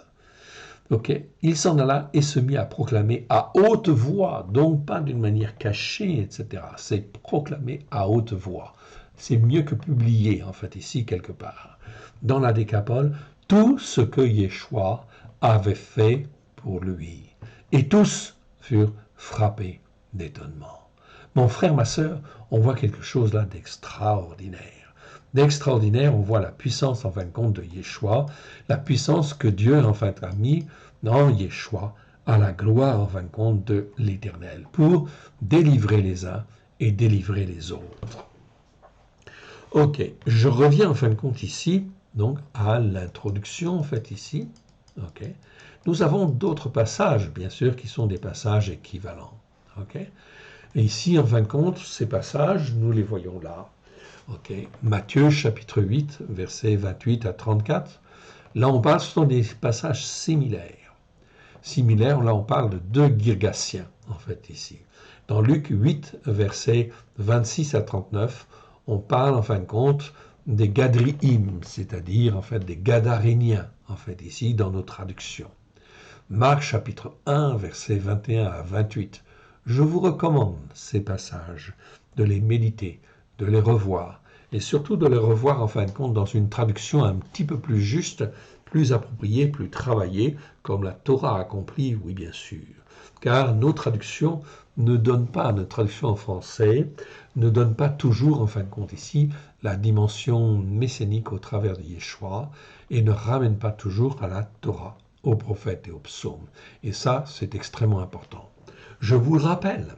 Ok, il s'en alla et se mit à proclamer à haute voix, donc pas d'une manière cachée, etc. C'est proclamer à haute voix. C'est mieux que publier, en fait, ici, quelque part. Dans la Décapole, tout ce que Yeshua avait fait pour lui. Et tous furent frappés d'étonnement. Mon frère, ma sœur, on voit quelque chose là d'extraordinaire. D'extraordinaire, on voit la puissance, en fin de compte, de Yeshua, la puissance que Dieu, en fait, a mis dans Yeshua, à la gloire, en fin de compte, de l'Éternel, pour délivrer les uns et délivrer les autres. Ok, je reviens en fin de compte ici, donc à l'introduction en fait ici. Ok, nous avons d'autres passages, bien sûr, qui sont des passages équivalents. Ok, et ici en fin de compte, ces passages, nous les voyons là. Ok, Matthieu chapitre 8, versets 28 à 34. Là, on parle, ce sont des passages similaires. Similaires, là, on parle de deux Girgasiens en fait ici. Dans Luc 8, versets 26 à 39. on parle en fin de compte des Gadriim, c'est-à-dire en fait des Gadaréniens, en fait ici dans nos traductions. Marc chapitre 1, versets 21 à 28. Je vous recommande ces passages, de les méditer, de les revoir, et surtout de les revoir en fin de compte dans une traduction un petit peu plus juste, plus appropriée, plus travaillée, comme la Torah accomplie, oui bien sûr. Car nos traductions ne donnent pas, notre traduction en français, ne donne pas toujours, en fin de compte ici, la dimension messianique au travers de Yeshua, et ne ramène pas toujours à la Torah, aux prophètes et aux psaumes. Et ça, c'est extrêmement important. Je vous rappelle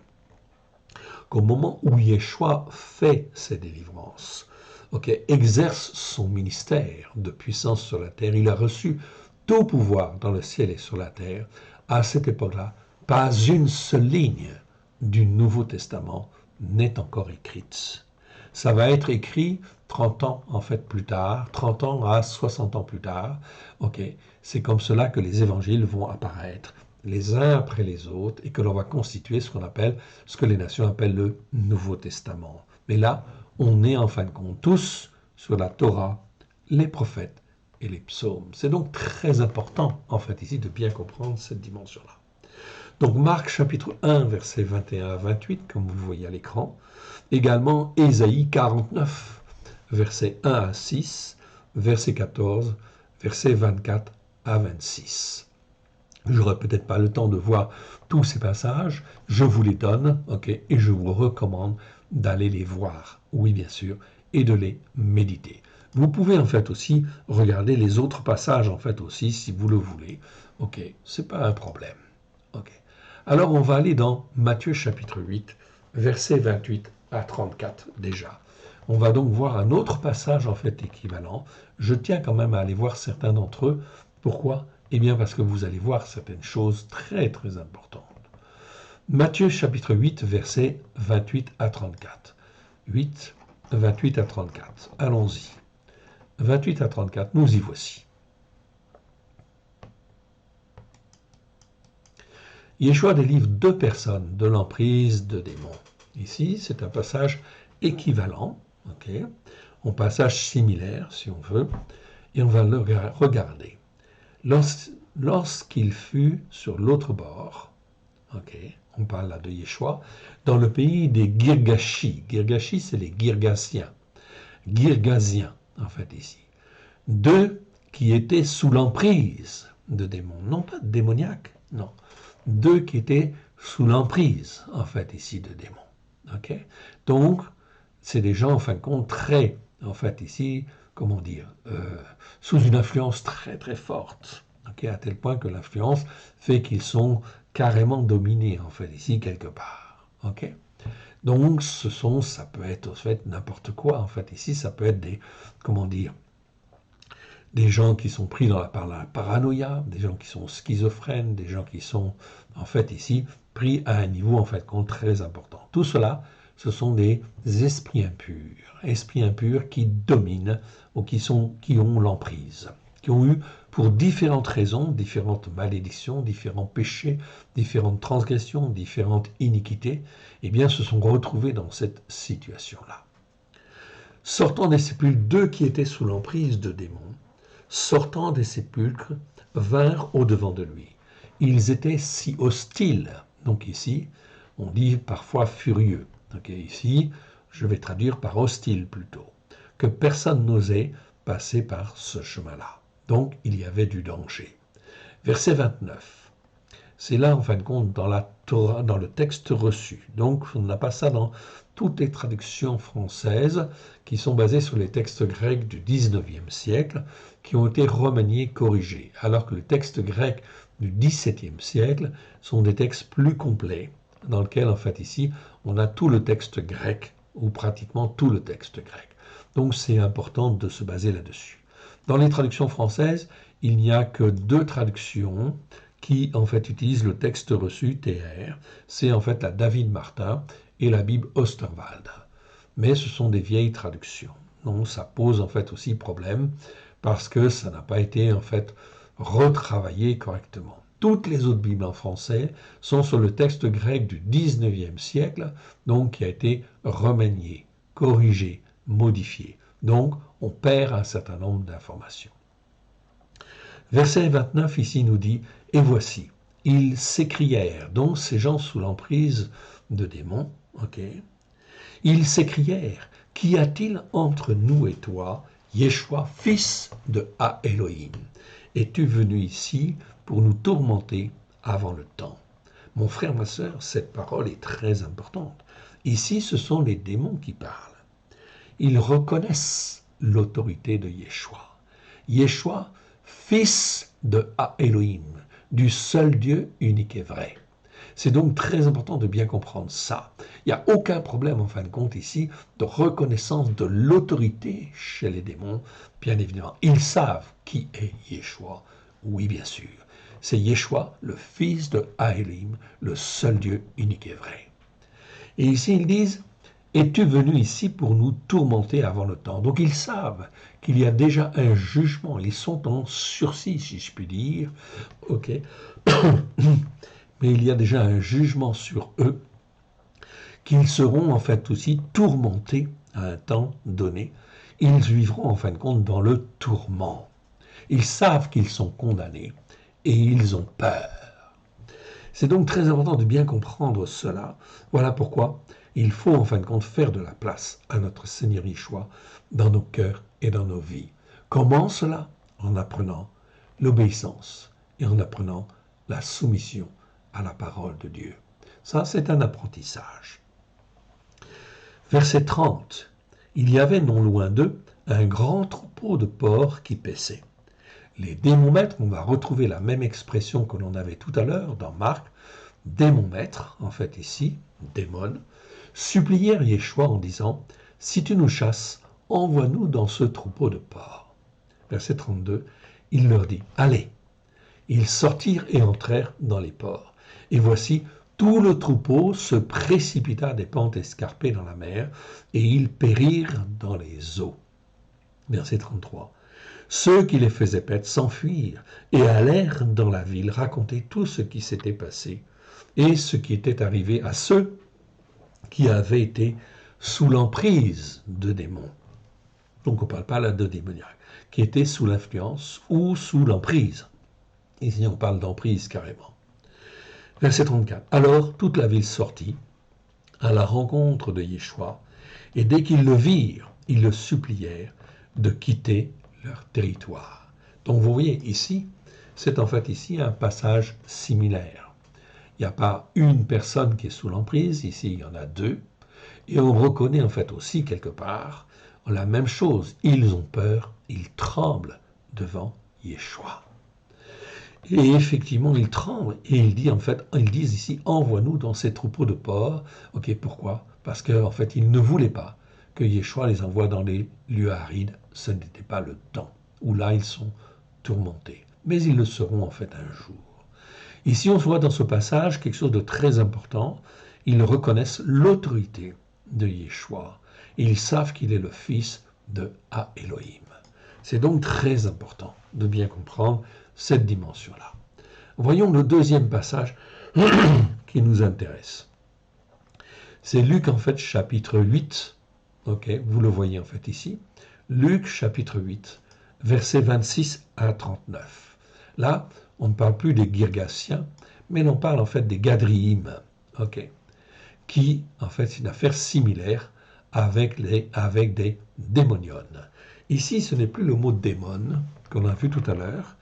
qu'au moment où Yeshua fait ses délivrances, exerce son ministère de puissance sur la terre, il a reçu tout pouvoir dans le ciel et sur la terre. À cette époque-là, pas une seule ligne du Nouveau Testament n'est encore écrite. Ça va être écrit 30 ans en fait plus tard, 30 ans à 60 ans plus tard. C'est comme cela que les évangiles vont apparaître les uns après les autres et que l'on va constituer ce que les nations appellent le Nouveau Testament. Mais là, on est en fin de compte tous sur la Torah, les prophètes et les psaumes. C'est donc très important en fait ici de bien comprendre cette dimension-là. Donc Marc chapitre 1 versets 21 à 28 comme vous le voyez à l'écran. Également Ésaïe 49 versets 1 à 6, verset 14, versets 24 à 26. Je n'aurai peut-être pas le temps de voir tous ces passages, je vous les donne, et je vous recommande d'aller les voir, oui bien sûr, et de les méditer. Vous pouvez en fait aussi regarder les autres passages en fait aussi si vous le voulez, c'est pas un problème. Alors on va aller dans Matthieu chapitre 8, versets 28 à 34 déjà. On va donc voir un autre passage en fait équivalent. Je tiens quand même à aller voir certains d'entre eux. Pourquoi ? Eh bien parce que vous allez voir certaines choses très très importantes. Matthieu chapitre 8, versets 28 à 34. 8, 28 à 34. Allons-y. 28 à 34, nous y voici. Yeshua délivre 2 personnes de l'emprise de démons. Ici, c'est un passage équivalent, un passage similaire, si on veut, et on va le regarder. Lorsqu'il fut sur l'autre bord, on parle là de Yeshua, dans le pays des Girgashi. Girgashi, c'est les Girgasiens. Girgasiens, en fait, ici. 2 qui étaient sous l'emprise de démons. Non pas démoniaques, non. 2 qui étaient sous l'emprise, en fait, ici, de démons. Donc, c'est des gens, en fin de compte, très, en fait, ici, sous une influence très, très forte. À tel point que l'influence fait qu'ils sont carrément dominés, en fait, ici, quelque part. Donc, ça peut être, en fait, n'importe quoi, en fait, ici, ça peut être des gens qui sont pris par la paranoïa, des gens qui sont schizophrènes, des gens qui sont, en fait, ici, pris à un niveau, en fait, très important. Tout cela, ce sont des esprits impurs qui dominent ou qui ont l'emprise, qui ont eu, pour différentes raisons, différentes malédictions, différents péchés, différentes transgressions, différentes iniquités, se sont retrouvés dans cette situation-là. Sortant des sépulcres, 2 qui étaient sous l'emprise de démons, sortant des sépulcres, vinrent au-devant de lui. Ils étaient si hostiles, donc ici, on dit parfois furieux. Ici, je vais traduire par hostile plutôt, que personne n'osait passer par ce chemin-là. Donc, il y avait du danger. Verset 29. C'est là, en fin de compte, dans la Torah, dans le texte reçu. Donc, on n'a pas ça dans toutes les traductions françaises qui sont basées sur les textes grecs du 19e siècle, qui ont été remaniés, corrigés, alors que les textes grecs du 17e siècle sont des textes plus complets, dans lesquels, en fait, ici, on a tout le texte grec, ou pratiquement tout le texte grec. Donc, c'est important de se baser là-dessus. Dans les traductions françaises, il n'y a que 2 traductions qui, en fait, utilisent le texte reçu, TR. C'est, en fait, la David Martin et la Bible Osterwald. Mais ce sont des vieilles traductions. Donc, ça pose, en fait, aussi problème, parce que ça n'a pas été, en fait, retravaillé correctement. Toutes les autres Bibles en français sont sur le texte grec du 19e siècle, donc qui a été remanié, corrigé, modifié. Donc, on perd un certain nombre d'informations. Verset 29 ici nous dit « Et voici, ils s'écrièrent », donc ces gens sous l'emprise de démons, ok. Ils s'écrièrent « Qu'y a-t-il entre nous et toi, Yeshua, fils de Ha-Elohim? Es-tu venu ici pour nous tourmenter avant le temps ?» Mon frère, ma sœur, cette parole est très importante. Ici, ce sont les démons qui parlent. Ils reconnaissent l'autorité de Yeshua. Yeshua, fils de Ha-Elohim, du seul Dieu unique et vrai. C'est donc très important de bien comprendre ça. Il n'y a aucun problème, en fin de compte, ici, de reconnaissance de l'autorité chez les démons. Bien évidemment, ils savent qui est Yeshua. Oui, bien sûr. C'est Yeshua, le fils de Ha-Elohim, le seul Dieu unique et vrai. Et ici, ils disent, « Es-tu venu ici pour nous tourmenter avant le temps ?» Donc, ils savent qu'il y a déjà un jugement. Ils sont en sursis, si je puis dire. Ok. Mais il y a déjà un jugement sur eux, qu'ils seront en fait aussi tourmentés à un temps donné. Ils vivront en fin de compte dans le tourment. Ils savent qu'ils sont condamnés et ils ont peur. C'est donc très important de bien comprendre cela. Voilà pourquoi il faut en fin de compte faire de la place à notre Seigneur Yeshua dans nos cœurs et dans nos vies. Comment cela? En apprenant l'obéissance et en apprenant la soumission à la parole de Dieu. Ça, c'est un apprentissage. Verset 30. Il y avait non loin d'eux un grand troupeau de porcs qui paissaient. Les démons-maîtres, on va retrouver la même expression que l'on avait tout à l'heure dans Marc, démons-maîtres, en fait ici, démons, supplièrent Yeshua en disant « Si tu nous chasses, envoie-nous dans ce troupeau de porcs. » Verset 32, il leur dit « Allez !» Ils sortirent et entrèrent dans les porcs. Et voici, tout le troupeau se précipita des pentes escarpées dans la mer, et ils périrent dans les eaux. Verset 33. Ceux qui les faisaient paître s'enfuirent et allèrent dans la ville raconter tout ce qui s'était passé et ce qui était arrivé à ceux qui avaient été sous l'emprise de démons. Donc on ne parle pas là de démoniaques, qui étaient sous l'influence ou sous l'emprise. Ici on parle d'emprise carrément. Verset 34. Alors toute la ville sortit à la rencontre de Yeshua, et dès qu'ils le virent, ils le supplièrent de quitter leur territoire. Donc vous voyez ici, c'est en fait ici un passage similaire. Il n'y a pas une personne qui est sous l'emprise, ici il y en a deux, et on reconnaît en fait aussi quelque part la même chose. Ils ont peur, ils tremblent devant Yeshua. Et effectivement, ils tremblent et ils disent ici, envoie-nous dans ces troupeaux de porcs. Ok, pourquoi? Parce qu'en fait, ils ne voulaient pas que Yeshua les envoie dans les lieux arides. Ce n'était pas le temps où là, ils sont tourmentés. Mais ils le seront en fait un jour. Ici, on voit dans ce passage quelque chose de très important. Ils reconnaissent l'autorité de Yeshua. Ils savent qu'il est le fils de Ha-Elohim. C'est donc très important de bien comprendre cette dimension-là. Voyons le deuxième passage qui nous intéresse. C'est Luc, en fait, chapitre 8. Ok, vous le voyez, en fait, ici. Luc, chapitre 8, versets 26 à 39. Là, on ne parle plus des Girgasiens, mais on parle, en fait, des Gadriim. Ok, qui, en fait, c'est une affaire similaire avec des démoniones. Ici, ce n'est plus le mot démon qu'on a vu tout à l'heure,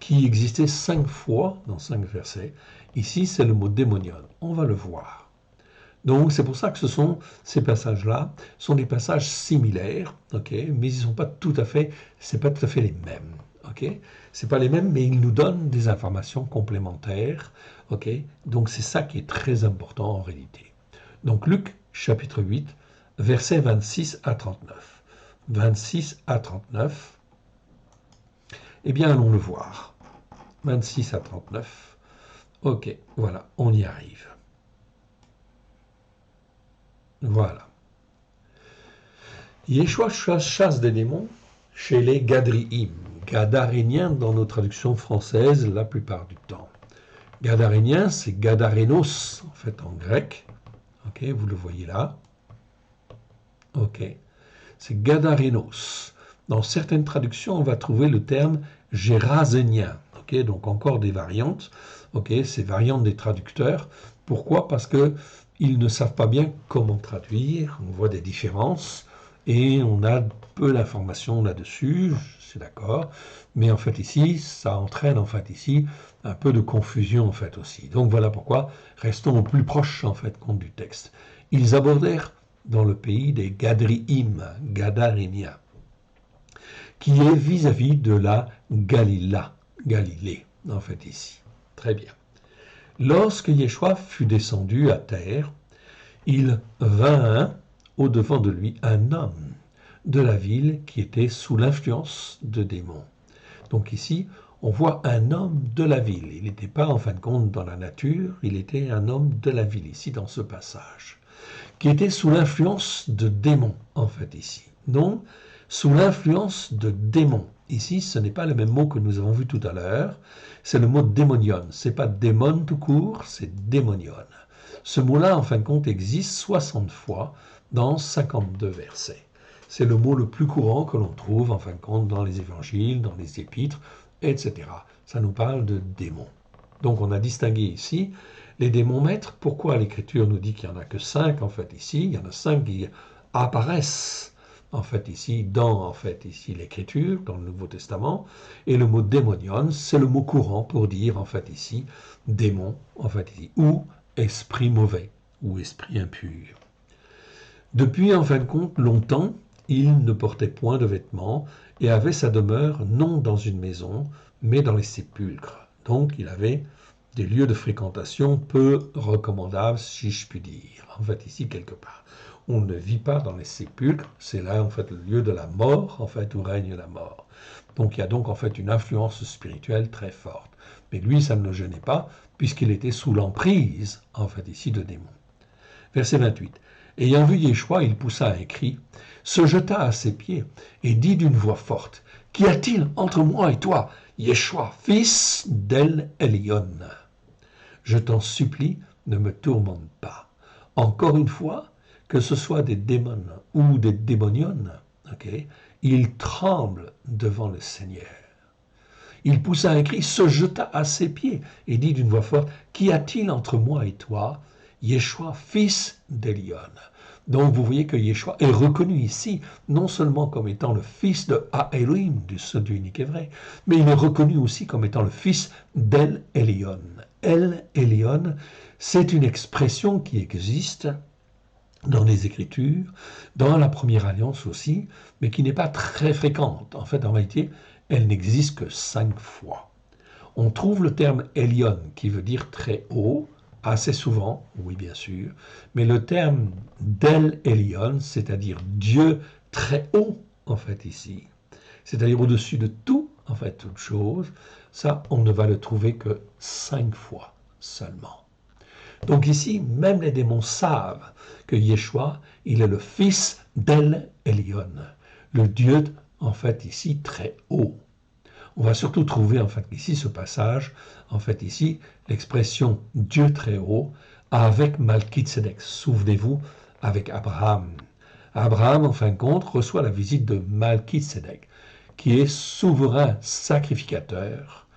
qui existait 5 fois dans 5 versets. Ici, c'est le mot démonion. On va le voir. Donc, c'est pour ça que ces passages-là sont des passages similaires, okay, mais ils sont pas tout à fait, c'est pas tout à fait les mêmes. Okay. C'est pas les mêmes, mais ils nous donnent des informations complémentaires. Okay. Donc, c'est ça qui est très important en réalité. Donc, Luc, chapitre 8, versets 26 à 39. 26 à 39. Eh bien, allons le voir. 26 à 39. Ok, voilà, on y arrive. Voilà. Yeshua chasse des démons chez les Gadriim. Gadaréniens dans nos traductions françaises la plupart du temps. Gadaréniens, c'est Gadarenos, en fait, en grec. Ok, vous le voyez là. Ok. c'est Gadarenos. Dans certaines traductions, on va trouver le terme gérasénien. Okay, donc encore des variantes. Okay, ces variantes des traducteurs. Pourquoi? Parce qu'ils ne savent pas bien comment traduire. On voit des différences et on a peu d'informations là-dessus. Je suis d'accord. Mais en fait ici, ça entraîne en fait ici un peu de confusion en fait aussi. Donc voilà pourquoi restons au plus proche en fait compte du texte. Ils abordèrent dans le pays des Gadriim, Gadaréniens, qui est vis-à-vis de la Galilée, en fait ici. Très bien. Lorsque Yeshua fut descendu à terre, il vint au-devant de lui un homme de la ville qui était sous l'influence de démons. Donc ici, on voit un homme de la ville. Il n'était pas en fin de compte dans la nature, il était un homme de la ville ici dans ce passage, qui était sous l'influence de démons en fait ici. Non, sous l'influence de démons. Ici, ce n'est pas le même mot que nous avons vu tout à l'heure, c'est le mot démonion. Ce n'est pas démon tout court, c'est démonion. Ce mot-là, en fin de compte, existe 60 fois dans 52 versets. C'est le mot le plus courant que l'on trouve, en fin de compte, dans les évangiles, dans les épîtres, etc. Ça nous parle de démons. Donc on a distingué ici les démons maîtres. Pourquoi l'Écriture nous dit qu'il n'y en a que 5 en fait ici? Il y en a 5 qui apparaissent en fait ici dans l'Écriture, dans le Nouveau Testament. Et le mot démonion, c'est le mot courant pour dire en fait ici démon, en fait ici, ou esprit mauvais, ou esprit impur. Depuis en fin de compte longtemps, il ne portait point de vêtements et avait sa demeure non dans une maison, mais dans les sépulcres. Donc il avait des lieux de fréquentation peu recommandables, si je puis dire. En fait, ici, quelque part. On ne vit pas dans les sépulcres, c'est là, en fait, le lieu de la mort, en fait, où règne la mort. Donc il y a donc, en fait, une influence spirituelle très forte. Mais lui, ça ne le gênait pas, puisqu'il était sous l'emprise, en fait, ici, de démons. Verset 28. Ayant vu Yeshua, il poussa un cri, se jeta à ses pieds et dit d'une voix forte, « Qu'y a-t-il entre moi et toi, Yeshua, fils d'El Elyon? Je t'en supplie, ne me tourmente pas. » Encore une fois, que ce soit des démons ou des démonionnes, okay, il tremble devant le Seigneur. Il poussa un cri, se jeta à ses pieds et dit d'une voix forte, « Qu'y a-t-il entre moi et toi, Yeshua, fils d'Elion? » Donc vous voyez que Yeshua est reconnu ici, non seulement comme étant le fils de Elohim, du Dieu unique et vrai, mais il est reconnu aussi comme étant le fils d'El Elyon. El Elyon, c'est une expression qui existe dans les Écritures, dans la Première Alliance aussi, mais qui n'est pas très fréquente. En fait, en réalité, elle n'existe que 5 fois. On trouve le terme Elyon, qui veut dire très haut, assez souvent, oui bien sûr, mais le terme d'El Elyon, c'est-à-dire Dieu très haut, en fait ici, c'est-à-dire au-dessus de tout, en fait, toute chose, ça, on ne va le trouver que 5 fois seulement. Donc ici, même les démons savent que Yeshua, il est le fils d'El Elyon, le Dieu, en fait, ici, très haut. On va surtout trouver, en fait, ici, ce passage, en fait, ici, l'expression Dieu très haut, avec Malkitzedek. Souvenez-vous, avec Abraham. Abraham, en fin de compte, reçoit la visite de Malkitzedek, qui est souverain sacrificateur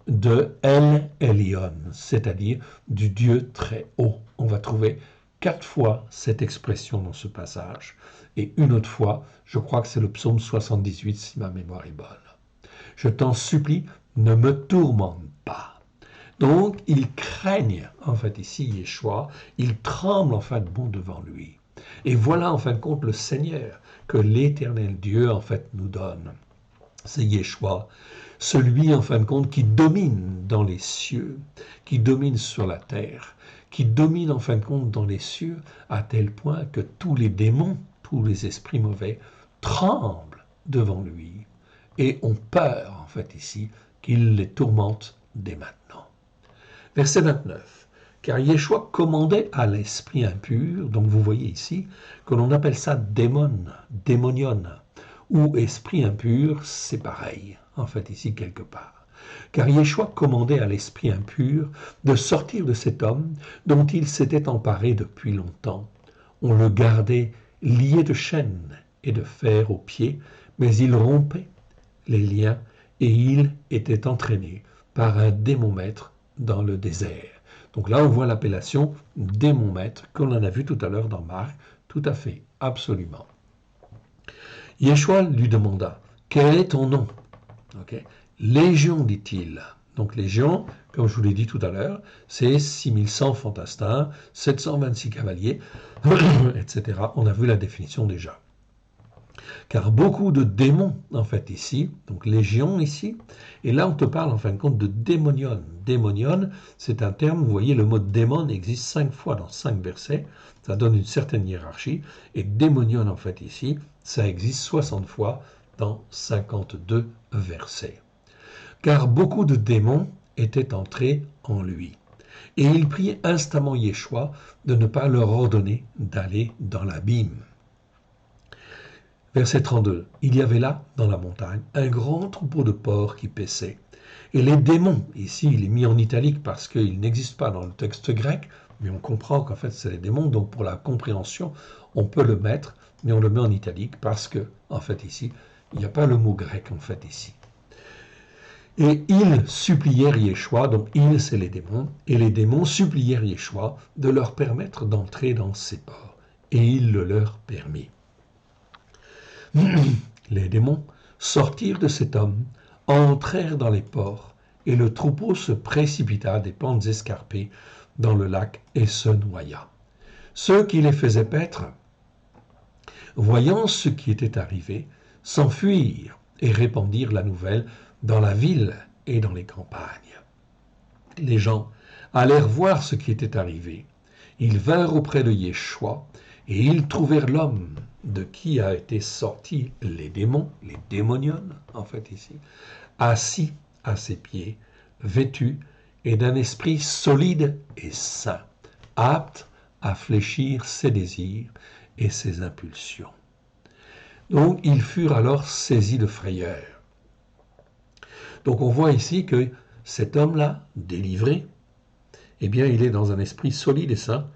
de El Elyon, c'est-à-dire du Dieu très haut. On va trouver 4 fois cette expression dans ce passage, et une autre fois, je crois que c'est le psaume 78, si ma mémoire est bonne. Je t'en supplie, ne me tourmente pas. Donc, ils craignent, en fait, ici, Yeshua, ils tremblent, en fait, bon devant lui. Et voilà, en fin de compte, le Seigneur que l'Éternel Dieu, en fait, nous donne. C'est Yeshua, celui, en fin de compte, qui domine dans les cieux, qui domine sur la terre, qui domine, en fin de compte, dans les cieux, à tel point que tous les démons, tous les esprits mauvais, tremblent devant lui et ont peur, en fait, ici, qu'il les tourmente dès maintenant. Verset 29. Car Yeshua commandait à l'esprit impur, donc vous voyez ici, que l'on appelle ça démon, démonion, ou esprit impur, c'est pareil, en fait, ici, quelque part. Car Yeshua commandait à l'esprit impur de sortir de cet homme dont il s'était emparé depuis longtemps. On le gardait lié de chaînes et de fer aux pieds, mais il rompait les liens et il était entraîné par un démon-maître dans le désert. Donc là, on voit l'appellation démon-maître qu'on en a vu tout à l'heure dans Marc, tout à fait, absolument. Yeshua lui demanda, « Quel est ton nom ?» Okay. Légion, dit-il. Donc Légion, comme je vous l'ai dit tout à l'heure, c'est 6100 fantassins, 726 cavaliers, etc. On a vu la définition déjà. Car beaucoup de démons, en fait, ici, donc légion ici, et là on te parle en fin de compte de démonion. Démonion, c'est un terme, vous voyez, le mot démon existe 5 fois dans 5 versets, ça donne une certaine hiérarchie, et démonion, en fait, ici, ça existe 60 fois dans 52 versets. Car beaucoup de démons étaient entrés en lui. Et il prit instamment Yeshua de ne pas leur ordonner d'aller dans l'abîme. Verset 32. Il y avait là, dans la montagne, un grand troupeau de porcs qui paissaient. Et les démons, ici il est mis en italique parce qu'il n'existe pas dans le texte grec, mais on comprend qu'en fait c'est les démons, donc pour la compréhension, on peut le mettre, mais on le met en italique parce que, en fait ici, il n'y a pas le mot grec en fait ici. Et ils supplièrent Yeshua, donc ils c'est les démons, et les démons supplièrent Yeshua de leur permettre d'entrer dans ces porcs. Et il le leur permit. Les démons sortirent de cet homme, entrèrent dans les ports, et le troupeau se précipita des pentes escarpées dans le lac et se noya. Ceux qui les faisaient paître, voyant ce qui était arrivé, s'enfuirent et répandirent la nouvelle dans la ville et dans les campagnes. Les gens allèrent voir ce qui était arrivé. Ils vinrent auprès de Yeshua et ils trouvèrent l'homme de qui a été sorti les démons, les démonions en fait ici, assis à ses pieds, vêtu et d'un esprit solide et sain, apte à fléchir ses désirs et ses impulsions. Donc ils furent alors saisis de frayeur. Donc on voit ici que cet homme-là, délivré, eh bien il est dans un esprit solide et sain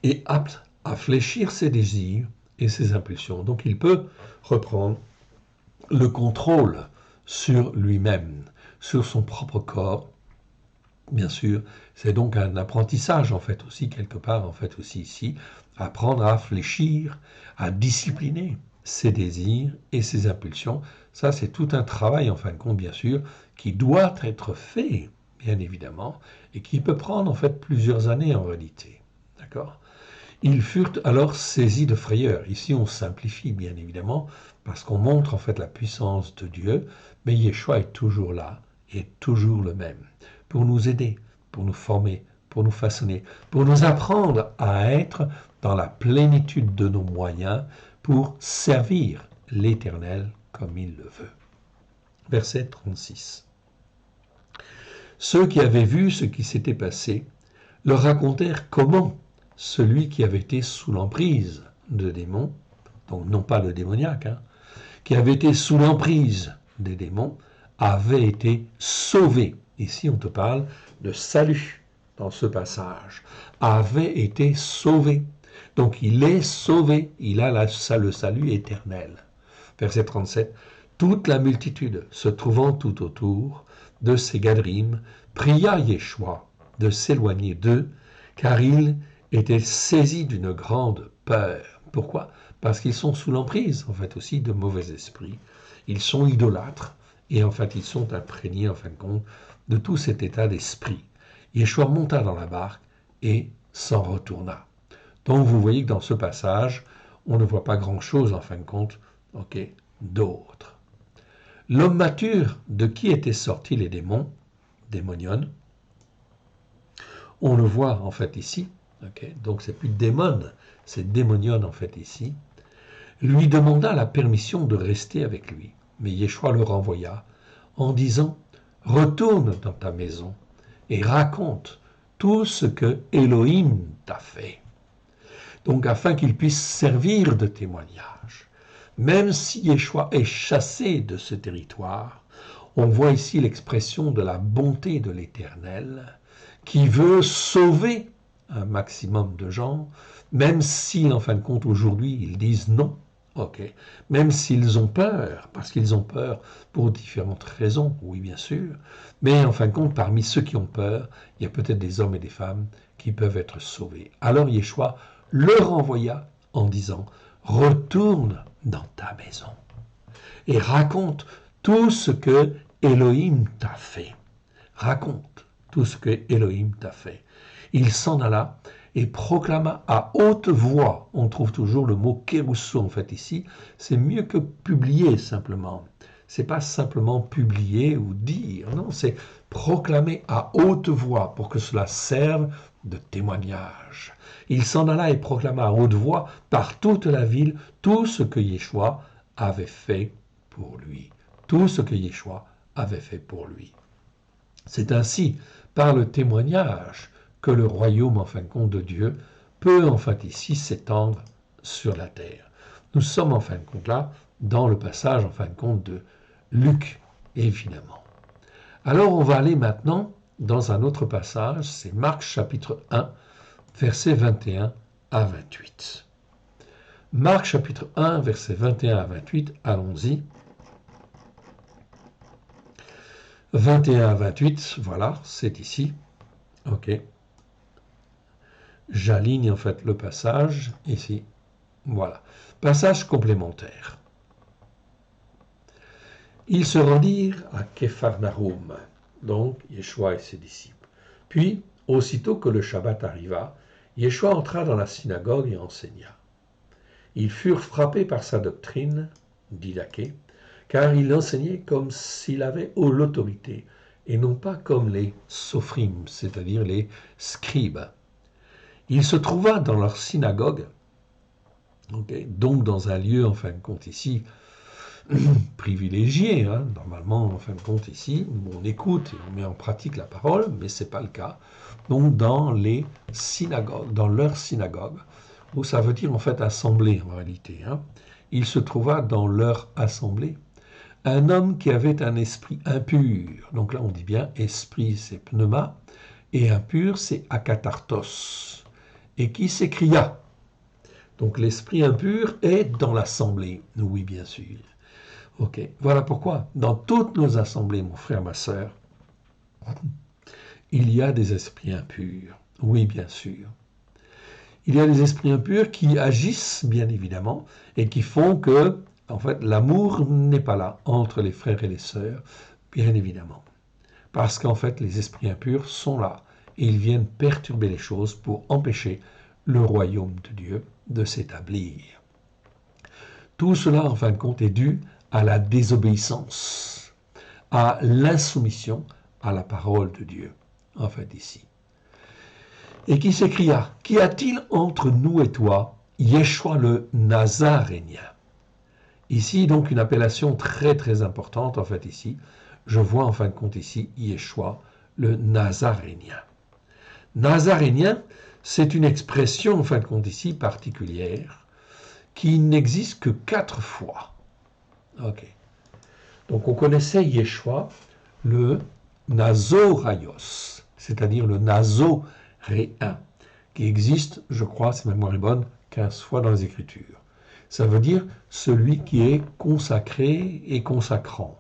et apte à fléchir ses désirs et ses impulsions. Donc il peut reprendre le contrôle sur lui-même, sur son propre corps. Bien sûr, c'est donc un apprentissage en fait aussi, quelque part en fait aussi ici, apprendre à fléchir, à discipliner ses désirs et ses impulsions. Ça, c'est tout un travail, en fin de compte, bien sûr, qui doit être fait, bien évidemment, et qui peut prendre, en fait, plusieurs années, en réalité. D'accord ? Ils furent alors saisis de frayeur. Ici, on simplifie, bien évidemment, parce qu'on montre, en fait, la puissance de Dieu, mais Yeshua est toujours là, et est toujours le même, pour nous aider, pour nous former, pour nous façonner, pour nous apprendre à être dans la plénitude de nos moyens, pour servir l'Éternel comme il le veut. Verset 36. Ceux qui avaient vu ce qui s'était passé leur racontèrent comment celui qui avait été sous l'emprise de démons, donc non pas le démoniaque, qui avait été sous l'emprise des démons, avait été sauvé. Ici, on te parle de salut dans ce passage. Avait été sauvé. Donc il est sauvé, il a le salut éternel. Verset 37. Toute la multitude se trouvant tout autour de ces Gadrim pria Yeshua de s'éloigner d'eux, car ils étaient saisis d'une grande peur. Pourquoi ? Parce qu'ils sont sous l'emprise, en fait, aussi de mauvais esprits. Ils sont idolâtres, et en fait, ils sont imprégnés, en fin de compte, de tout cet état d'esprit. Yeshua monta dans la barque et s'en retourna. Donc vous voyez que dans ce passage, on ne voit pas grand-chose en fin de compte, d'autre. L'homme mature de qui étaient sortis les démons, démonion, on le voit en fait ici, donc c'est plus démon, c'est démonion en fait ici, lui demanda la permission de rester avec lui. Mais Yeshua le renvoya en disant « Retourne dans ta maison et raconte tout ce que Elohim t'a fait. » Donc afin qu'il puisse servir de témoignage. Même si Yeshua est chassé de ce territoire, on voit ici l'expression de la bonté de l'Éternel qui veut sauver un maximum de gens, même si en fin de compte aujourd'hui ils disent non, Ok. Même s'ils ont peur, parce qu'ils ont peur pour différentes raisons, oui bien sûr, mais en fin de compte, parmi ceux qui ont peur, il y a peut-être des hommes et des femmes qui peuvent être sauvés. Alors Yeshua leur envoya en disant, retourne dans ta maison et raconte tout ce que Elohim t'a fait. Raconte tout ce que Elohim t'a fait. Il s'en alla et proclama à haute voix. On trouve toujours le mot kérousso en fait ici. C'est mieux que publier simplement. C'est pas simplement publier ou dire, non, c'est proclamer à haute voix pour que cela serve de témoignage. Il s'en alla et proclama à haute voix par toute la ville tout ce que Yeshua avait fait pour lui. Tout ce que Yeshua avait fait pour lui. C'est ainsi, par le témoignage, que le royaume, en fin de compte, de Dieu peut, en fait, ici, s'étendre sur la terre. Nous sommes, en fin de compte, là, dans le passage, en fin de compte, de Luc, évidemment. Alors, on va aller maintenant dans un autre passage, c'est Marc chapitre 1, versets 21 à 28. Marc chapitre 1, versets 21 à 28, allons-y. 21 à 28, voilà, c'est ici. Ok. J'aligne en fait le passage ici. Voilà. Passage complémentaire. Ils se rendirent à Képharnaüm, donc Yeshua et ses disciples. Puis, aussitôt que le Shabbat arriva, Yeshua entra dans la synagogue et enseigna. Ils furent frappés par sa doctrine, dit Laquais, car il enseignait comme s'il avait l'autorité, et non pas comme les sophrim, c'est-à-dire les scribes. Il se trouva dans leur synagogue, donc dans un lieu, en fin de compte ici, privilégié, normalement, en fin de compte ici, où on écoute et on met en pratique la parole, mais ce n'est pas le cas. Donc dans les synagogues, dans leur synagogue, où ça veut dire en fait assemblée en réalité. Il se trouva dans leur assemblée un homme qui avait un esprit impur. Donc là on dit bien esprit c'est pneuma, et impur c'est akatartos, et qui s'écria. Donc l'esprit impur est dans l'assemblée, oui bien sûr. Ok, voilà pourquoi dans toutes nos assemblées, mon frère, ma sœur, il y a des esprits impurs, oui bien sûr. Il y a des esprits impurs qui agissent bien évidemment et qui font que, en fait, l'amour n'est pas là entre les frères et les sœurs, bien évidemment. Parce qu'en fait, les esprits impurs sont là et ils viennent perturber les choses pour empêcher le royaume de Dieu de s'établir. Tout cela, en fin de compte, est dû à la désobéissance, à l'insoumission à la parole de Dieu, en fait, ici. Et qui s'écria, qu'y a-t-il entre nous et toi, Yeshua le Nazarénien? Ici, donc, une appellation très très importante, en fait, ici. Je vois, en fin de compte, ici, Yeshua le Nazarénien. Nazarénien, c'est une expression, en fin de compte, ici, particulière, qui n'existe que 4 fois. Ok. Donc, on connaissait Yeshua, le Nazoraios, c'est-à-dire le Nazoréen, qui existe, je crois, si ma mémoire est bonne, 15 fois dans les Écritures. Ça veut dire celui qui est consacré et consacrant.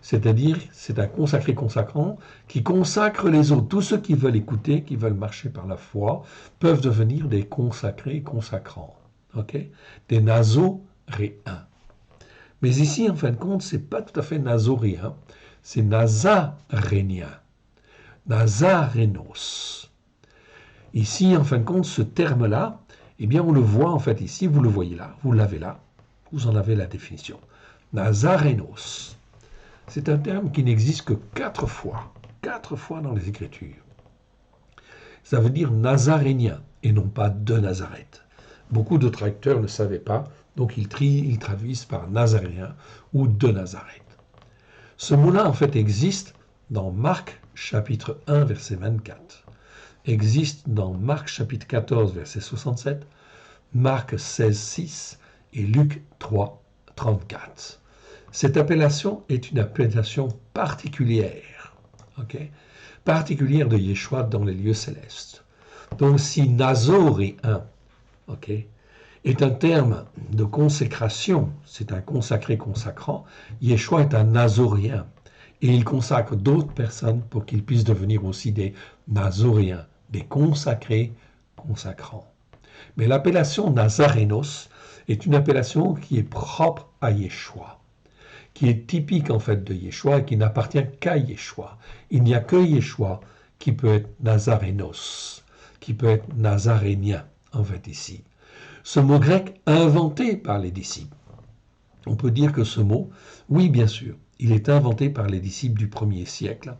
C'est-à-dire, c'est un consacré consacrant qui consacre les autres. Tous ceux qui veulent écouter, qui veulent marcher par la foi, peuvent devenir des consacrés consacrants. Okay? Des nazoréens. Mais ici, en fin de compte, ce n'est pas tout à fait nazoréen, c'est nazarénien. Nazarénos. Ici, en fin de compte, ce terme-là, eh bien, on le voit en fait ici, vous le voyez là, vous l'avez là, vous en avez la définition. Nazarénos. C'est un terme qui n'existe que 4 fois dans les Écritures. Ça veut dire nazarénien et non pas de Nazareth. Beaucoup de traducteurs ne savaient pas, donc ils traduisent par nazaréen ou de Nazareth. Ce mot-là, en fait, existe dans Marc chapitre 1, verset 24. Existe dans Marc chapitre 14, verset 67, Marc 16, 6 et Luc 3, 34. Cette appellation est une appellation particulière, particulière de Yeshua dans les lieux célestes. Donc si Nazoréen, est un terme de consécration, c'est un consacré consacrant. Yeshua est un nazoréen et il consacre d'autres personnes pour qu'ils puissent devenir aussi des nazoréens, des consacrés consacrants. Mais l'appellation Nazarénos est une appellation qui est propre à Yeshua, qui est typique en fait de Yeshua et qui n'appartient qu'à Yeshua. Il n'y a que Yeshua qui peut être Nazarénos, qui peut être nazarénien en fait ici. Ce mot grec inventé par les disciples. On peut dire que ce mot, oui bien sûr, il est inventé par les disciples du 1er siècle.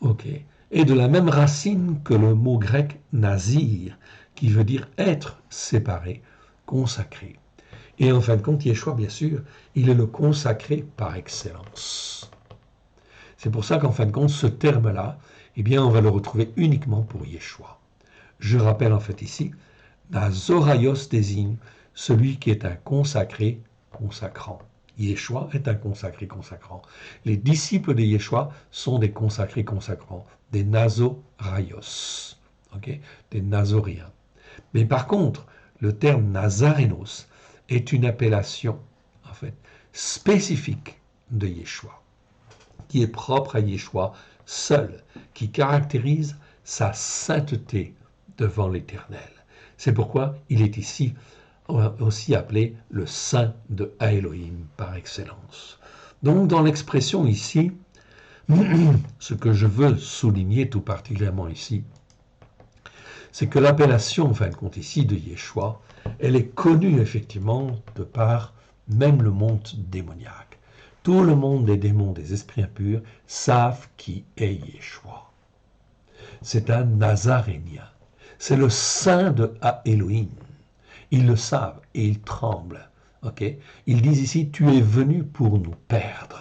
Ok. Et de la même racine que le mot grec nazir, qui veut dire être séparé, consacré. Et en fin de compte, Yeshua, bien sûr, il est le consacré par excellence. C'est pour ça qu'en fin de compte, ce terme-là, eh bien, on va le retrouver uniquement pour Yeshua. Je rappelle en fait ici, Nazoraios désigne celui qui est un consacré consacrant. Yeshua est un consacré consacrant. Les disciples de Yeshua sont des consacrés consacrants, des Nazoraios, okay? Des Nazoréens. Mais par contre, le terme Nazarénos est une appellation en fait spécifique de Yeshua, qui est propre à Yeshua seul, qui caractérise sa sainteté devant l'Éternel. C'est pourquoi il est ici aussi appelé le Saint de Elohim par excellence. Donc dans l'expression ici, ce que je veux souligner tout particulièrement ici, c'est que l'appellation, en fin de compte ici, de Yeshua, elle est connue effectivement de par même le monde démoniaque. Tout le monde des démons, des esprits impurs, savent qui est Yeshua. C'est un Nazarénien. C'est le Saint de Elohim. Ils le savent et ils tremblent. Okay? Ils disent ici, tu es venu pour nous perdre.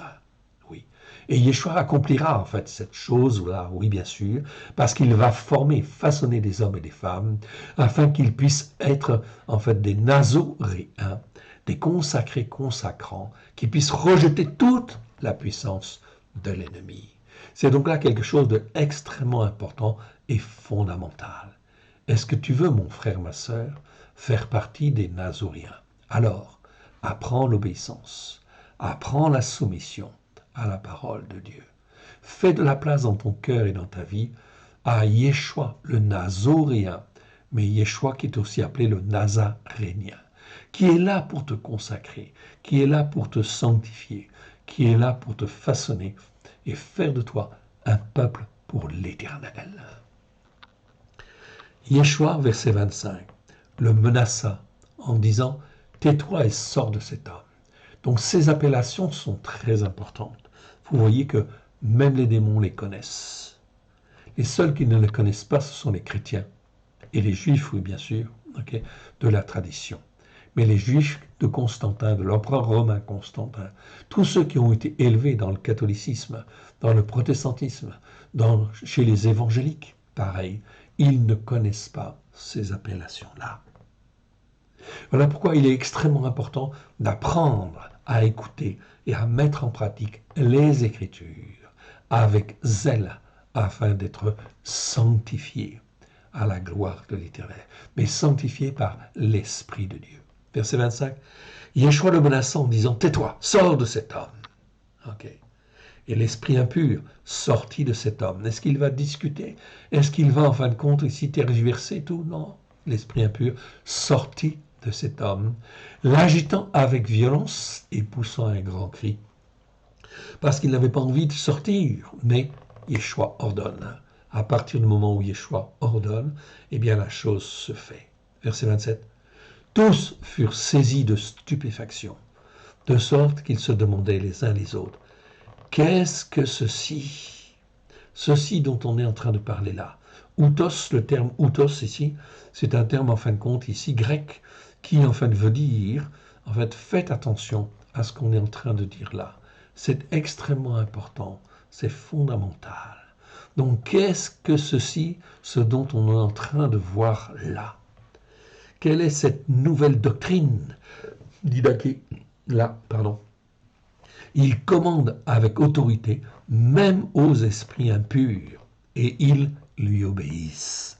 Oui. Et Yeshua accomplira en fait cette chose-là, oui bien sûr, parce qu'il va former, façonner des hommes et des femmes, afin qu'ils puissent être en fait des nazoréens, des consacrés consacrants, qui puissent rejeter toute la puissance de l'ennemi. C'est donc là quelque chose d'extrêmement important et fondamental. Est-ce que tu veux, mon frère, ma sœur, faire partie des Nazoréens? Alors, apprends l'obéissance, apprends la soumission à la parole de Dieu. Fais de la place dans ton cœur et dans ta vie à Yeshua, le Nazoréen, mais Yeshua qui est aussi appelé le Nazarénien, qui est là pour te consacrer, qui est là pour te sanctifier, qui est là pour te façonner et faire de toi un peuple pour l'Éternel. Yeshua, verset 25, le menaça en disant « Tais-toi et sors de cet homme ». Donc ces appellations sont très importantes. Vous voyez que même les démons les connaissent. Les seuls qui ne les connaissent pas, ce sont les chrétiens. Et les juifs, oui bien sûr, okay, de la tradition. Mais les juifs de Constantin, de l'empereur romain Constantin, tous ceux qui ont été élevés dans le catholicisme, dans le protestantisme, chez les évangéliques, pareil, ils ne connaissent pas ces appellations-là. Voilà pourquoi il est extrêmement important d'apprendre à écouter et à mettre en pratique les Écritures avec zèle afin d'être sanctifiés à la gloire de l'Éternel, mais sanctifiés par l'Esprit de Dieu. Verset 25, Yeshua le menaçant en disant « Tais-toi, sors de cet homme. » Okay. Et l'esprit impur sortit de cet homme. Est-ce qu'il va discuter? Est-ce qu'il va en fin de compte ici tergiverser tout? Non. L'esprit impur sortit de cet homme, l'agitant avec violence et poussant un grand cri. Parce qu'il n'avait pas envie de sortir, mais Yeshua ordonne. À partir du moment où Yeshua ordonne, eh bien la chose se fait. Verset 27. Tous furent saisis de stupéfaction, de sorte qu'ils se demandaient les uns les autres. Qu'est-ce que ceci? Ceci dont on est en train de parler là. Outos, le terme outos ici, c'est un terme en fin de compte ici grec qui en fait veut dire, en fait, faites attention à ce qu'on est en train de dire là. C'est extrêmement important, c'est fondamental. Donc qu'est-ce que ceci, ce dont on est en train de voir là? Quelle est cette nouvelle doctrine didactique là, pardon? Il commande avec autorité, même aux esprits impurs, et ils lui obéissent.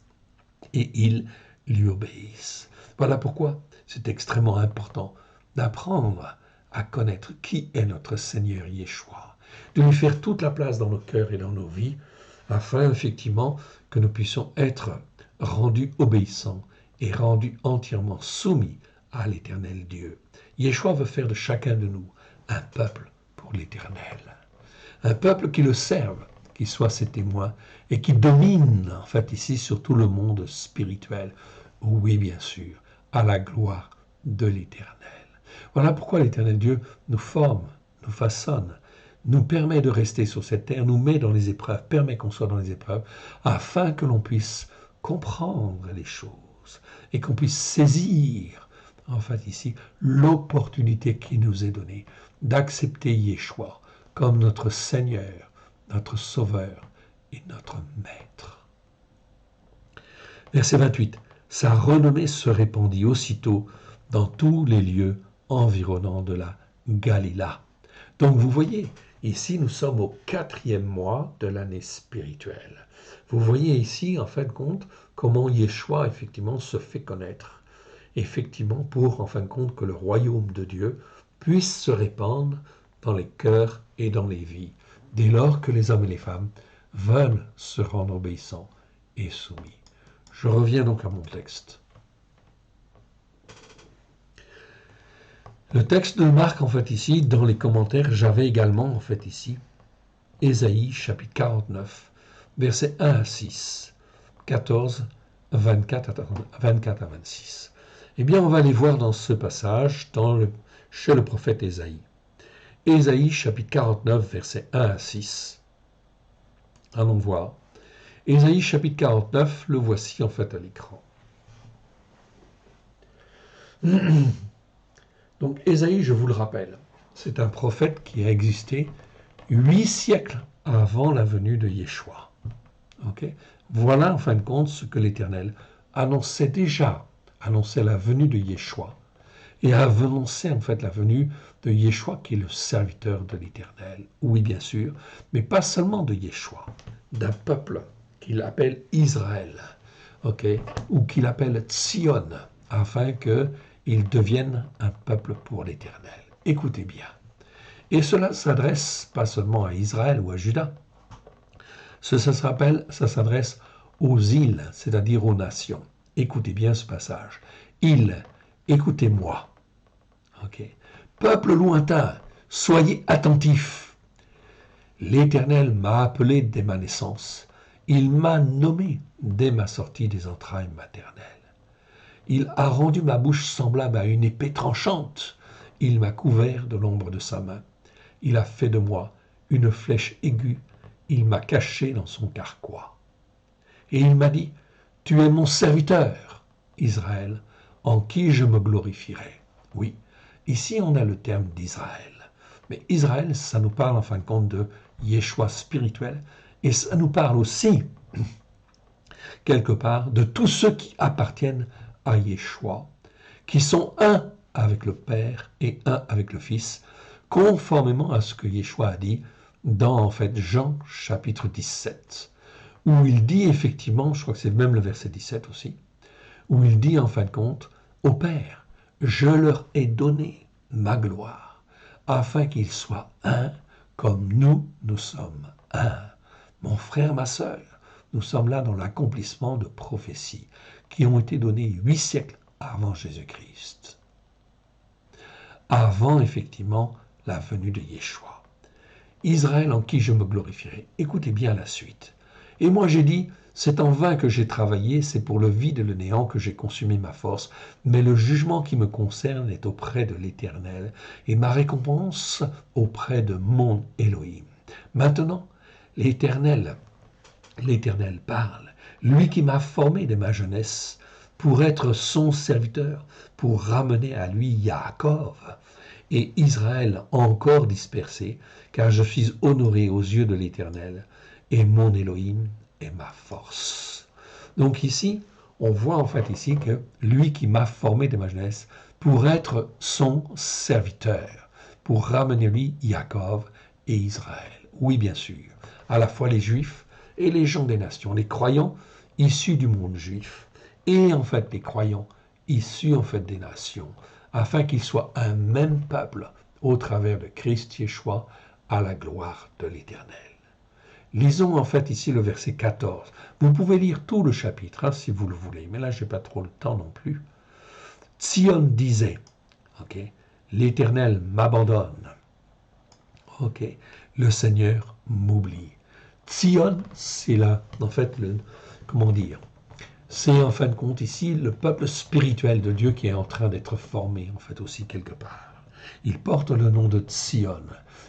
Et ils lui obéissent. Voilà pourquoi c'est extrêmement important d'apprendre à connaître qui est notre Seigneur Yeshua, de lui faire toute la place dans nos cœurs et dans nos vies, afin effectivement que nous puissions être rendus obéissants et rendus entièrement soumis à l'Éternel Dieu. Yeshua veut faire de chacun de nous un peuple pour l'Éternel, un peuple qui le serve, qui soit ses témoins et qui domine en fait ici sur tout le monde spirituel. Oui, bien sûr, à la gloire de l'Éternel. Voilà pourquoi l'Éternel Dieu nous forme, nous façonne, nous permet de rester sur cette terre, nous met dans les épreuves, permet qu'on soit dans les épreuves, afin que l'on puisse comprendre les choses et qu'on puisse saisir, en fait ici, l'opportunité qui nous est donnée d'accepter Yeshua comme notre Seigneur, notre Sauveur et notre Maître. Verset 28. Sa renommée se répandit aussitôt dans tous les lieux environnants de la Galila. Donc vous voyez, ici nous sommes au 4e mois de l'année spirituelle. Vous voyez ici, en fin de compte, comment Yeshua, effectivement, se fait connaître, effectivement, pour, en fin de compte, que le royaume de Dieu puisse se répandre dans les cœurs et dans les vies, dès lors que les hommes et les femmes veulent se rendre obéissants et soumis. Je reviens donc à mon texte. Le texte de Marc, en fait, ici, dans les commentaires, j'avais également, en fait, ici, Ésaïe, chapitre 49, versets 1 à 6, 14, 24 à 26. Eh bien, on va aller voir dans ce passage, chez le prophète Ésaïe. Ésaïe, chapitre 49, versets 1 à 6. Allons voir. Ésaïe, chapitre 49, le voici, en fait, à l'écran. Donc Ésaïe, je vous le rappelle, c'est un prophète qui a existé 8 siècles avant la venue de Yeshua. Okay? Voilà en fin de compte ce que l'Éternel annonçait la venue de Yeshua, et annonçait en fait la venue de Yeshua qui est le serviteur de l'Éternel. Oui, bien sûr, mais pas seulement de Yeshua, d'un peuple qu'il appelle Israël, okay? Ou qu'il appelle Tzion, afin que ils deviennent un peuple pour l'Éternel. Écoutez bien. Et cela s'adresse pas seulement à Israël ou à Juda. Ça s'adresse aux îles, c'est-à-dire aux nations. Écoutez bien ce passage. Îles, écoutez-moi. Okay. Peuple lointain, soyez attentifs. L'Éternel m'a appelé dès ma naissance. Il m'a nommé dès ma sortie des entrailles maternelles. Il a rendu ma bouche semblable à une épée tranchante. Il m'a couvert de l'ombre de sa main. Il a fait de moi une flèche aiguë. Il m'a caché dans son carquois. Et il m'a dit, tu es mon serviteur, Israël, en qui je me glorifierai. Oui, ici on a le terme d'Israël. Mais Israël, ça nous parle en fin de compte de Yeshua spirituel. Et ça nous parle aussi, quelque part, de tous ceux qui appartiennent à Yeshua, qui sont un avec le Père et un avec le Fils, conformément à ce que Yeshua a dit dans en fait Jean chapitre 17, où il dit effectivement, je crois que c'est même le verset 17 aussi, où il dit en fin de compte, au Père, je leur ai donné ma gloire, afin qu'ils soient un comme nous sommes un. Mon frère, ma sœur, nous sommes là dans l'accomplissement de prophéties qui ont été données 8 siècles avant Jésus-Christ. Avant, effectivement, la venue de Yeshua. Israël en qui je me glorifierai. Écoutez bien la suite. Et moi j'ai dit, c'est en vain que j'ai travaillé, c'est pour le vide et le néant que j'ai consumé ma force, mais le jugement qui me concerne est auprès de l'Éternel, et ma récompense auprès de mon Elohim. Maintenant, l'Éternel parle, lui qui m'a formé de ma jeunesse, pour être son serviteur, pour ramener à lui Yaakov et Israël encore dispersé, car je suis honoré aux yeux de l'Éternel, et mon Elohim est ma force. Donc ici, on voit en fait ici que lui qui m'a formé de ma jeunesse, pour être son serviteur, pour ramener lui Yaakov et Israël. Oui, bien sûr, à la fois les Juifs et les gens des nations, les croyants issus du monde juif, et en fait les croyants issus en fait des nations, afin qu'ils soient un même peuple au travers de Christ Yeshua à la gloire de l'Éternel. Lisons en fait ici le verset 14. Vous pouvez lire tout le chapitre si vous le voulez, mais là je n'ai pas trop le temps non plus. Tzion disait, l'Éternel m'abandonne, le Seigneur m'oublie. Tzion, c'est là, en fait, c'est en fin de compte ici le peuple spirituel de Dieu qui est en train d'être formé, en fait, aussi quelque part. Il porte le nom de Tzion,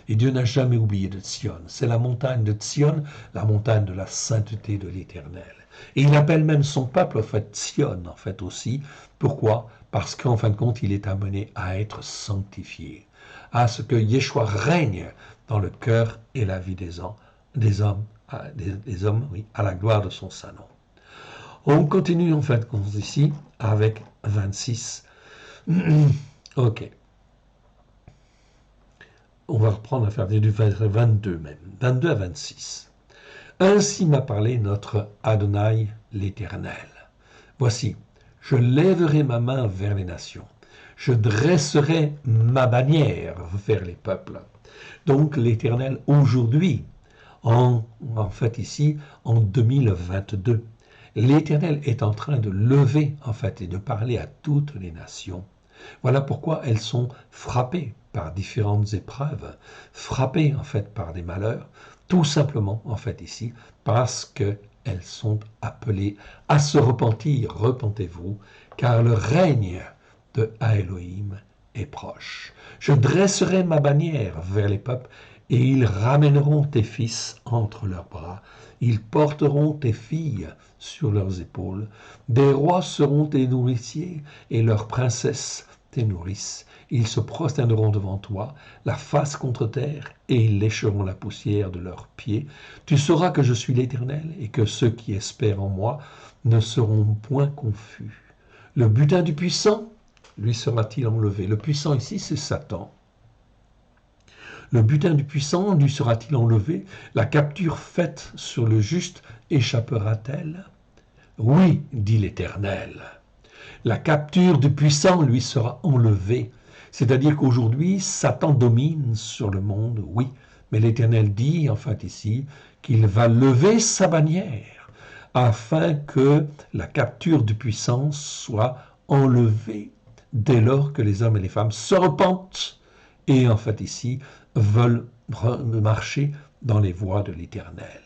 et Dieu n'a jamais oublié de Tzion. C'est la montagne de Tzion, la montagne de la sainteté de l'Éternel. Et il appelle même son peuple, en fait, Tzion, en fait, aussi. Pourquoi? Parce qu'en fin de compte, il est amené à être sanctifié, à ce que Yeshua règne dans le cœur et la vie des hommes, oui, à la gloire de son saint nom. On continue en fait ici avec 26. Ok. On va reprendre à faire du 22 même, 22 à 26. Ainsi m'a parlé notre Adonai l'Éternel. Voici, je lèverai ma main vers les nations. Je dresserai ma bannière vers les peuples. Donc l'Éternel aujourd'hui, en fait ici, en 2022, l'Éternel est en train de lever en fait et de parler à toutes les nations. Voilà pourquoi elles sont frappées par différentes épreuves, frappées en fait par des malheurs, tout simplement en fait ici, parce qu'elles sont appelées à se repentir. Repentez-vous, car le règne de Elohim est proche. Je dresserai ma bannière vers les peuples, et ils ramèneront tes fils entre leurs bras. Ils porteront tes filles sur leurs épaules. Des rois seront tes nourriciers, et leurs princesses tes nourrices. Ils se prosterneront devant toi, la face contre terre, et ils lécheront la poussière de leurs pieds. Tu sauras que je suis l'Éternel, et que ceux qui espèrent en moi ne seront point confus. Le butin du puissant, lui sera-t-il enlevé? Le puissant ici, c'est Satan. Le butin du puissant lui sera-t-il enlevé? La capture faite sur le juste échappera-t-elle? Oui, dit l'Éternel. La capture du puissant lui sera enlevée. C'est-à-dire qu'aujourd'hui, Satan domine sur le monde, oui, mais l'Éternel dit, en fait ici, qu'il va lever sa bannière afin que la capture du puissant soit enlevée dès lors que les hommes et les femmes se repentent et en fait ici veulent marcher dans les voies de l'Éternel.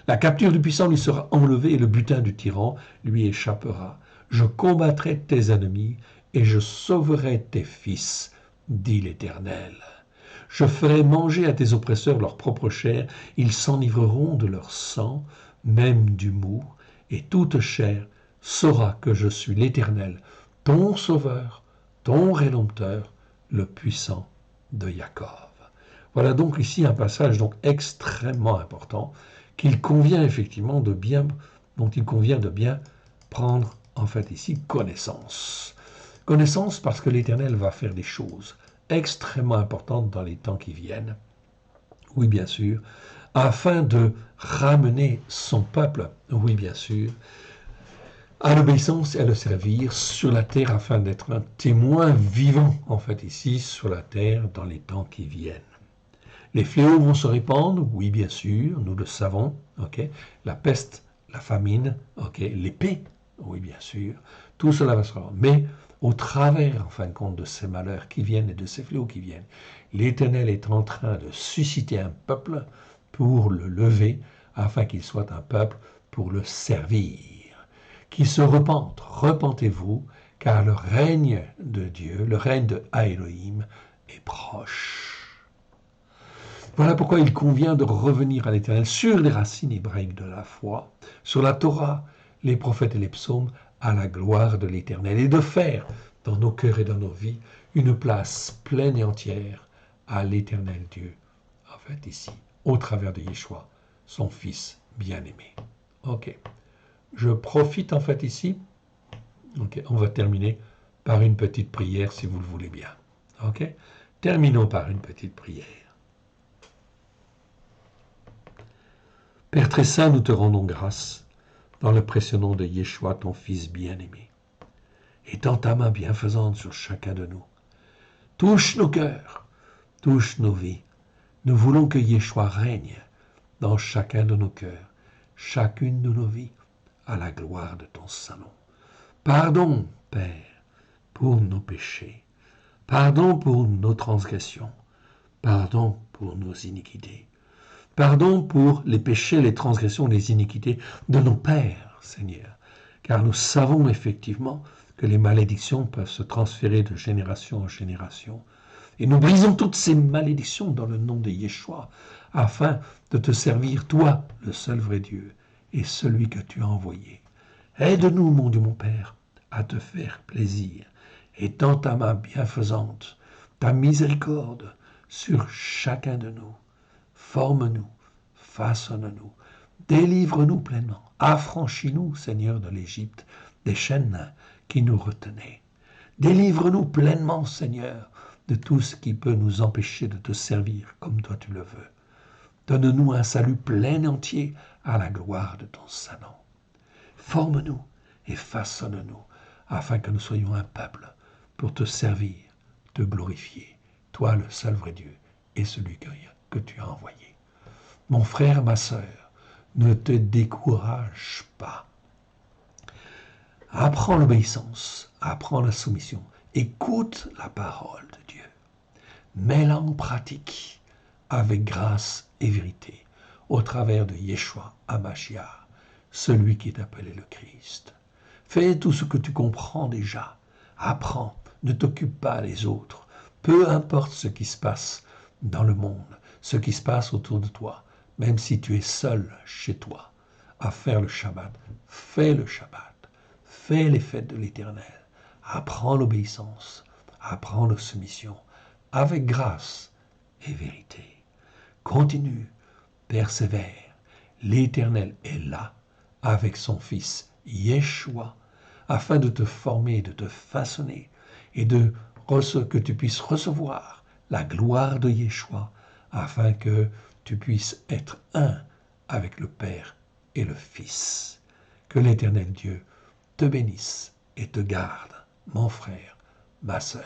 La capture du puissant lui sera enlevée et le butin du tyran lui échappera. Je combattrai tes ennemis et je sauverai tes fils, dit l'Éternel. Je ferai manger à tes oppresseurs leur propre chair, ils s'enivreront de leur sang, même du mou, et toute chair saura que je suis l'Éternel, ton sauveur, ton rédempteur, le puissant de Jacob. Voilà donc ici un passage donc extrêmement important qu'il convient effectivement de bien, dont il convient de bien prendre en fait ici connaissance. Connaissance parce que l'Éternel va faire des choses extrêmement importantes dans les temps qui viennent. Oui, bien sûr, afin de ramener son peuple, oui, bien sûr, à l'obéissance et à le servir sur la terre afin d'être un témoin vivant, en fait, ici, sur la terre dans les temps qui viennent. Les fléaux vont se répandre, oui, bien sûr, nous le savons, la peste, la famine, l'épée, oui, bien sûr, tout cela va se répandre. Mais au travers, en fin de compte, de ces malheurs qui viennent et de ces fléaux qui viennent, l'Éternel est en train de susciter un peuple pour le lever, afin qu'il soit un peuple pour le servir. Qui se repentent, repentez-vous, car le règne de Dieu, le règne de Elohim est proche. Voilà pourquoi il convient de revenir à l'Éternel sur les racines hébraïques de la foi, sur la Torah, les prophètes et les psaumes, à la gloire de l'Éternel, et de faire dans nos cœurs et dans nos vies une place pleine et entière à l'Éternel Dieu, en fait ici, au travers de Yeshua, son Fils bien-aimé. Ok. Je profite en fait ici. On va terminer par une petite prière si vous le voulez bien. Terminons par une petite prière. Père très saint, nous te rendons grâce dans le précieux nom de Yeshua, ton Fils bien-aimé. Étends ta main bienfaisante sur chacun de nous. Touche nos cœurs, touche nos vies. Nous voulons que Yeshua règne dans chacun de nos cœurs, chacune de nos vies, à la gloire de ton Saint-Nom. Pardon, Père, pour nos péchés. Pardon pour nos transgressions. Pardon pour nos iniquités. Pardon pour les péchés, les transgressions, les iniquités de nos pères, Seigneur. Car nous savons effectivement que les malédictions peuvent se transférer de génération en génération. Et nous brisons toutes ces malédictions dans le nom de Yeshua, afin de te servir, toi, le seul vrai Dieu, et celui que tu as envoyé. Aide-nous, mon Dieu, mon Père, à te faire plaisir. Étends ta main bienfaisante, ta miséricorde sur chacun de nous. Forme-nous, façonne-nous, délivre-nous pleinement. Affranchis-nous, Seigneur de l'Égypte, des chaînes qui nous retenaient. Délivre-nous pleinement, Seigneur, de tout ce qui peut nous empêcher de te servir comme toi tu le veux. Donne-nous un salut plein et entier à la gloire de ton Saint-Nom. Forme-nous et façonne-nous afin que nous soyons un peuple pour te servir, te glorifier, toi le seul vrai Dieu et celui que tu as envoyé. Mon frère, ma sœur, ne te décourage pas. Apprends l'obéissance, apprends la soumission, écoute la parole de Dieu. Mets-la en pratique avec grâce et vérité au travers de Yeshua HaMashiach, celui qui est appelé le Christ. Fais tout ce que tu comprends déjà. Apprends, ne t'occupe pas des autres. Peu importe ce qui se passe dans le monde, ce qui se passe autour de toi, même si tu es seul chez toi à faire le Shabbat, fais le Shabbat. Fais les fêtes de l'Éternel. Apprends l'obéissance, apprends la soumission, avec grâce et vérité. Continue, persévère. L'Éternel est là, avec son Fils Yeshua, afin de te former, de te façonner, et que tu puisses recevoir la gloire de Yeshua, afin que tu puisses être un avec le Père et le Fils. Que l'Éternel Dieu te bénisse et te garde, mon frère, ma sœur.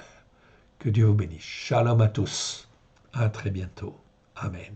Que Dieu vous bénisse. Shalom à tous. À très bientôt. Amen.